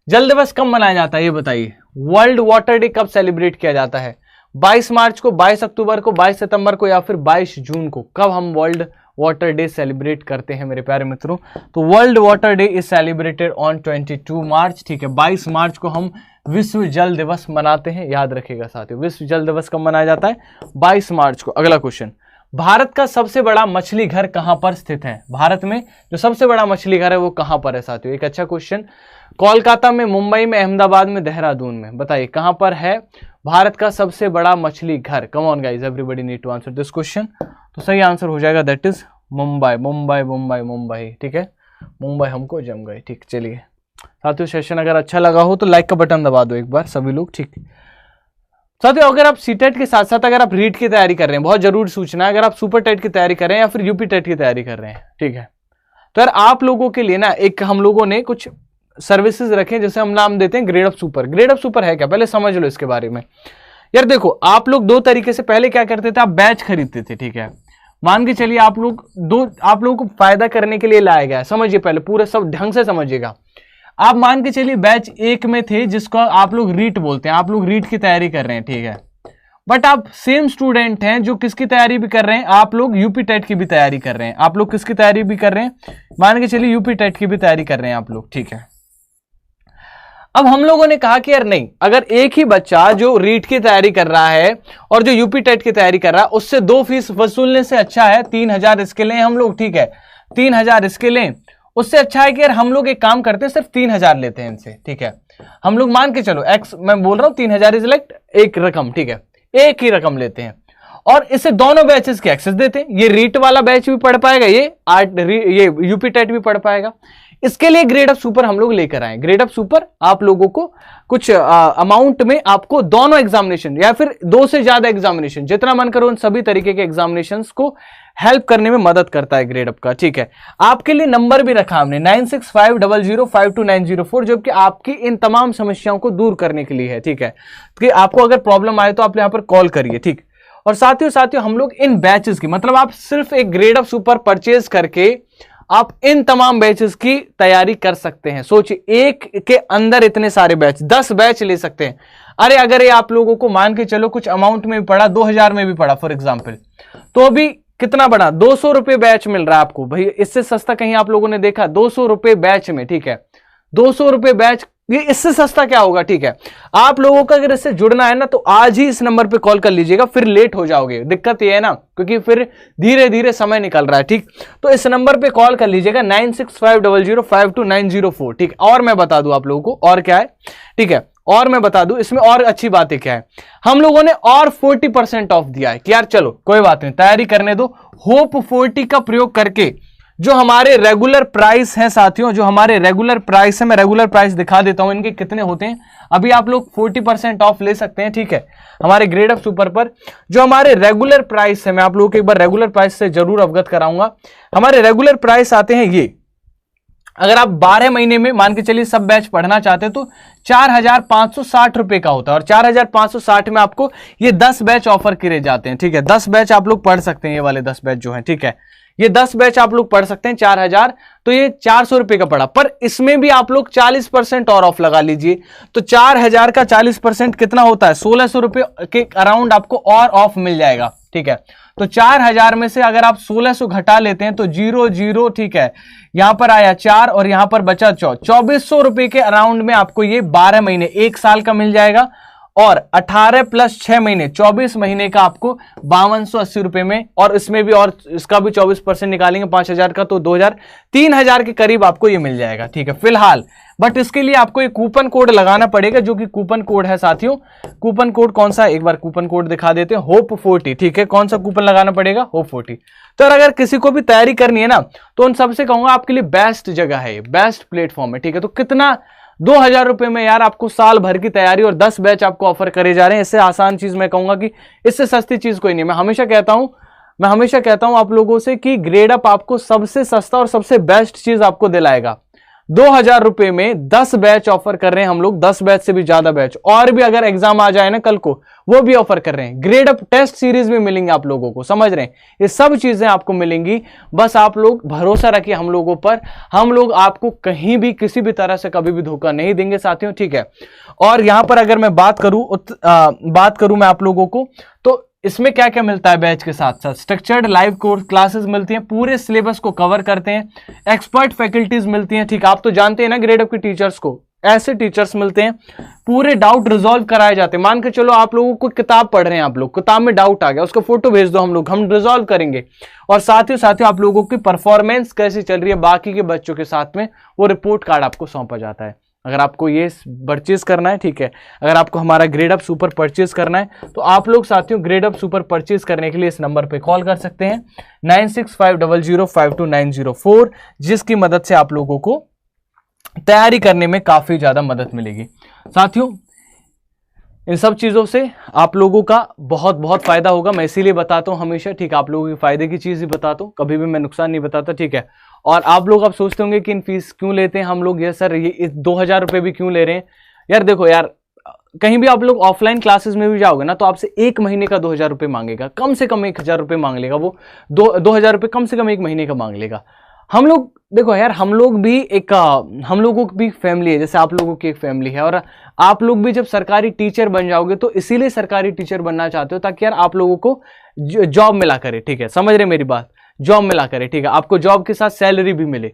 जल दिवस कब मनाया जाता है ये बताइए? वर्ल्ड वाटर डे कब सेलिब्रेट किया जाता है? 22 मार्च को, 22 अक्टूबर को, 22 सितंबर को या फिर 22 जून को? कब हम वर्ल्ड वाटर डे सेलिब्रेट करते हैं मेरे प्यारे मित्रों? तो world water day is celebrated on 22 मार्च, ठीक है। 22 मार्च को हम विश्व जल दिवस मनाते हैं, याद रखिएगा साथियों। विश्व जल दिवस कब मनाया जाता है? 22 मार्च को। अगला क्वेश्चन, भारत का सबसे बड़ा मछली घर कहां पर स्थित है? भारत में जो सबसे बड़ा मछली घर है वो कहां पर है साथियों? एक अच्छा क्वेश्चन। कोलकाता में, मुंबई में, अहमदाबाद में, देहरादून में? बताइए कहां पर है भारत का सबसे बड़ा मछली घर? Come on guys, everybody need to answer this question. तो सही आंसर हो जाएगा दैट इज मुंबई, मुंबई, मुंबई, मुंबई, ठीक है। मुंबई हमको जम गई, ठीक। चलिए साथियों, सेशन अगर अच्छा लगा हो तो लाइक का बटन दबा दो एक बार सभी लोग, ठीक। साथियों अगर आप सीटेट के साथ साथ अगर आप रीट की तैयारी कर रहे हैं, बहुत जरूरी सूचना है, अगर आप सुपर टेट की तैयारी कर रहे हैं या फिर यूपी टेट की तैयारी कर रहे हैं, ठीक है, तो यार आप लोगों के लिए ना एक हम लोगों ने कुछ सर्विसेज रखे जिसे हम नाम देते हैं grade of super. Grade of super है क्या, पहले समझ लो इसके बारे में। यार देखो, आप लोग दो तरीके से पहले क्या करते थे, आप बैच खरीदते थे, ठीक है। मान के चलिए आप लोगों को फायदा करने के लिए लाया गया है, समझिए पहले पूरे सब ढंग से समझिएगा। आप मान के चलिए बैच 1 में थे जिसको आप लोग रीट बोलते हैं, आप लोग रीट की तैयारी कर रहे हैं, ठीक है। बट आप सेम स्टूडेंट हैं जो किसकी तैयारी भी कर रहे हैं, आप लोग यूपी टेट की भी तैयारी कर रहे हैं। आप लोग किसकी तैयारी भी कर रहे हैं, मान के चलिए यूपी टेट की भी तैयारी कर रहे हैं आप लोग, ठीक है। अब हम लोगों ने कहा कि यार नहीं, अगर एक ही बच्चा जो रीट की तैयारी कर रहा है और जो यूपी टेट की तैयारी कर रहा है उससे 2 फीस वसूलने से अच्छा है 3000 इसके लें हम लोग, ठीक है, 3000 इसके लें, उससे अच्छा है कि यार हम लोग एक काम करते हैं सिर्फ 3000 लेते हैं इनसे, ठीक है। हम लोग मान के चलो एक्स, मैं बोल रहा हूं 3000 इज लाइक एक रकम, ठीक है, एक ही रकम लेते हैं और इसे दोनों बैचेस के एक्सेस देते हैं। ये रीट वाला बैच भी पढ़ पाएगा, ये यूपी टेट भी पढ़ पाएगा। इसके लिए ग्रेड अप सुपर हम लोग लेकर आए। ग्रेड अप सुपर आप लोगों को कुछ अमाउंट में आपको दोनों एग्जामिनेशन या फिर 2 से ज्यादा एग्जामिनेशन, जितना मन करो उन सभी तरीके के एग्जामिनेशंस को हेल्प करने में मदद करता है ग्रेड अप का। ठीक है, आपके लिए नंबर भी रखा हमने 9650052904, जो कि आपकी इन तमाम समस्याओं को दूर करने के लिए है। ठीक है, कि आपको अगर प्रॉब्लम आए तो आप यहां पर कॉल करिए। ठीक, और साथियों हम लोग इन बैचेस की, मतलब आप सिर्फ एक ग्रेड अप सुपर परचेज करके आप इन तमाम बैचेस की तैयारी कर सकते हैं। सोचिए, एक के अंदर इतने सारे बैच, 10 बैच ले सकते हैं। अरे अगर ये आप लोगों को मान के चलो कुछ अमाउंट में भी पड़ा, 2000 में भी पड़ा फॉर एग्जाम्पल, तो अभी कितना बड़ा 200 रुपए बैच मिल रहा है आपको। भाई इससे सस्ता कहीं आप लोगों ने देखा? 200 रुपए बैच में। ठीक है, 200 रुपए बैच, ये इससे सस्ता क्या होगा? ठीक है, आप लोगों का अगर इससे जुड़ना है ना तो आज ही इस नंबर पे कॉल कर लीजिएगा, फिर लेट हो जाओगे। दिक्कत ये है ना, क्योंकि फिर धीरे धीरे समय निकल रहा है। ठीक, तो इस नंबर पे कॉल कर लीजिएगा 9650052904। ठीक, और मैं बता दूं आप लोगों को और क्या है। ठीक है, और मैं बता दूं इसमें और अच्छी बातें क्या है, हम लोगों ने और 40% ऑफ दिया है कि यार चलो कोई बात नहीं, तैयारी करने दो। होप 40 का प्रयोग करके जो हमारे रेगुलर प्राइस हैं साथियों, जो हमारे रेगुलर प्राइस है, मैं रेगुलर प्राइस दिखा देता हूं इनके कितने होते हैं। अभी आप लोग 40% ऑफ ले सकते हैं। ठीक है, हमारे ग्रेड अप सुपर पर जो हमारे रेगुलर प्राइस है, मैं आप लोगों को एक बार रेगुलर प्राइस से जरूर अवगत कराऊंगा। हमारे रेगुलर प्राइस आते हैं ये, अगर आप 12 महीने में मान के चलिए सब बैच पढ़ना चाहते हैं तो 4560 रुपए का होता है, और 4560 में आपको ये 10 बैच ऑफर किए जाते हैं। ठीक है, 10 बैच आप लोग पढ़ सकते हैं, ये वाले 10 बैच जो हैं। ठीक है, ये 10 बैच आप लोग पढ़ सकते हैं 4000, तो ये 400 रुपए का पड़ा, पर इसमें भी आप लोग 40% और ऑफ लगा लीजिए, तो 4000 का 40% कितना होता है? 1600 रुपए के अराउंड आपको और ऑफ मिल जाएगा। ठीक है, तो 4000 में से अगर आप 1600 घटा लेते हैं तो 00, ठीक है, यहां पर आया 4 और यहां पर बचा 2400 रुपए के अराउंड में आपको ये 12 महीने 1 साल का मिल जाएगा, और 18 प्लस 6 महीने 24 महीने का आपको 5280 रुपए में, और इसमें भी और इसका भी 24% निकालेंगे 5000 का, तो 2000 3000 के करीब आपको ये मिल जाएगा। ठीक है, फिलहाल, बट इसके लिए आपको एक कूपन कोड लगाना पड़ेगा, जो कि कूपन कोड है साथियों। कूपन कोड कौन सा, एक बार कूपन कोड दिखा देते हैं, होप 40। ठीक है, कौन सा कूपन लगाना पड़ेगा? होप 40। तो अगर किसी को भी तैयारी करनी है ना, तो उन सबसे कहूंगा आपके लिए बेस्ट जगह है, बेस्ट प्लेटफॉर्म है। ठीक है, तो कितना 2000 रुपए में यार आपको साल भर की तैयारी और 10 बैच आपको ऑफर करे जा रहे हैं। इससे आसान चीज मैं कहूंगा कि इससे सस्ती चीज कोई नहीं। मैं हमेशा कहता हूं आप लोगों से कि ग्रेड अप आपको सबसे सस्ता और सबसे बेस्ट चीज आपको दिलाएगा। 2000 रुपए में 10 बैच ऑफर कर रहे हैं हम लोग, 10 बैच से भी ज्यादा बैच, और भी अगर एग्जाम आ जाए ना कल को, वो भी ऑफर कर रहे हैं। ग्रेड अप टेस्ट सीरीज भी मिलेंगे आप लोगों को, समझ रहे हैं? ये सब चीजें आपको मिलेंगी, बस आप लोग भरोसा रखिए हम लोगों पर। हम लोग आपको कहीं भी किसी भी तरह से कभी भी धोखा नहीं देंगे साथियों। ठीक है, और यहां पर अगर मैं बात करूं मैं आप लोगों को, तो इसमें क्या क्या मिलता है बैच के साथ साथ? स्ट्रक्चर्ड लाइव कोर्स क्लासेस मिलती हैं, पूरे सिलेबस को कवर करते हैं, एक्सपर्ट फैकल्टीज मिलती हैं। ठीक, आप तो जानते हैं ना ग्रेड अप के टीचर्स को, ऐसे टीचर्स मिलते हैं, पूरे डाउट रिजॉल्व कराए जाते हैं। मान के चलो आप लोगों को किताब पढ़ रहे हैं, आप लोग किताब में डाउट आ गया, उसका फोटो भेज दो, हम रिजॉल्व करेंगे। और साथियों आप लोगों की परफॉर्मेंस कैसी चल रही है बाकी के बच्चों के साथ में, वो रिपोर्ट कार्ड आपको सौंपा जाता है। अगर आपको ये परचेज करना है, ठीक है, अगर आपको हमारा ग्रेड अप सुपर परचेज करना है, तो आप लोग साथियों ग्रेड अप सुपर परचेज करने के लिए इस नंबर पे कॉल कर सकते हैं 9650052904, जिसकी मदद से आप लोगों को तैयारी करने में काफी ज्यादा मदद मिलेगी। साथियों, इन सब चीजों से आप लोगों का बहुत बहुत फायदा होगा, मैं इसीलिए बताता हूं हमेशा। ठीक, आप लोगों के फायदे की चीज ही बताता हूं, कभी भी मैं नुकसान नहीं बताता। ठीक है, और आप लोग अब सोचते होंगे कि इन फीस क्यों लेते हैं हम लोग, ये सर ये 2000 रुपए भी क्यों ले रहे हैं? यार देखो यार, कहीं भी आप लोग ऑफलाइन क्लासेस में भी जाओगे ना, तो आपसे 1 महीने का 2000 रुपए मांगेगा, कम से कम 1000 रुपए मांग लेगा वो, 2000 रुपए कम से कम 1 महीने का मांग लेगा। हम लोग देखो यार, हम लोगों की भी फैमिली है, जैसे आप लोगों की एक फैमिली है, और आप लोग भी जब सरकारी टीचर बन जाओगे तो इसीलिए सरकारी टीचर बनना चाहते हो, ताकि यार आप लोगों को जॉब मिला करे। ठीक है, समझ रहे मेरी बात? जॉब मिला करे, ठीक है, आपको जॉब के साथ सैलरी भी मिले।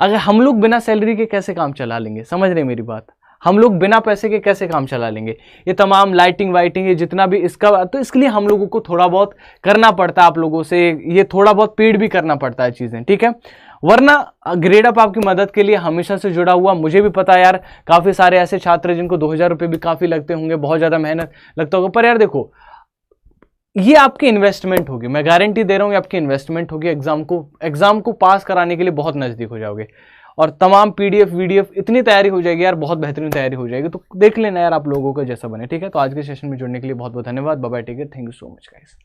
अगर हम लोग बिना सैलरी के कैसे काम चला लेंगे? समझ रहे मेरी बात? हम लोग बिना पैसे के कैसे काम चला लेंगे? ये तमाम लाइटिंग वाइटिंग, ये जितना भी इसका, तो इसके लिए हम लोगों को थोड़ा बहुत करना पड़ता है आप लोगों से, ये थोड़ा बहुत पेड भी करना पड़ता है चीजें। ठीक है, वरना ग्रेड अप आपकी मदद के लिए हमेशा से जुड़ा हुआ। मुझे भी पता है यार, काफी सारे ऐसे छात्र जिनको 2000 रुपए भी काफी लगते होंगे, बहुत ज्यादा मेहनत लगता होगा, पर यार देखो, ये आपकी इन्वेस्टमेंट होगी, मैं गारंटी दे रहा हूं, ये आपकी इन्वेस्टमेंट होगी। एग्जाम को पास कराने के लिए बहुत नजदीक हो जाओगे। और तमाम पीडीएफ वीडीएफ इतनी तैयारी हो जाएगी यार, बहुत बेहतरीन तैयारी हो जाएगी। तो देख लेना यार आप लोगों को जैसा बने, ठीक है। तो आज के सेशन में जुड़ने के लिए बहुत बहुत धन्यवाद। Bye bye, take care, thank you so much guys.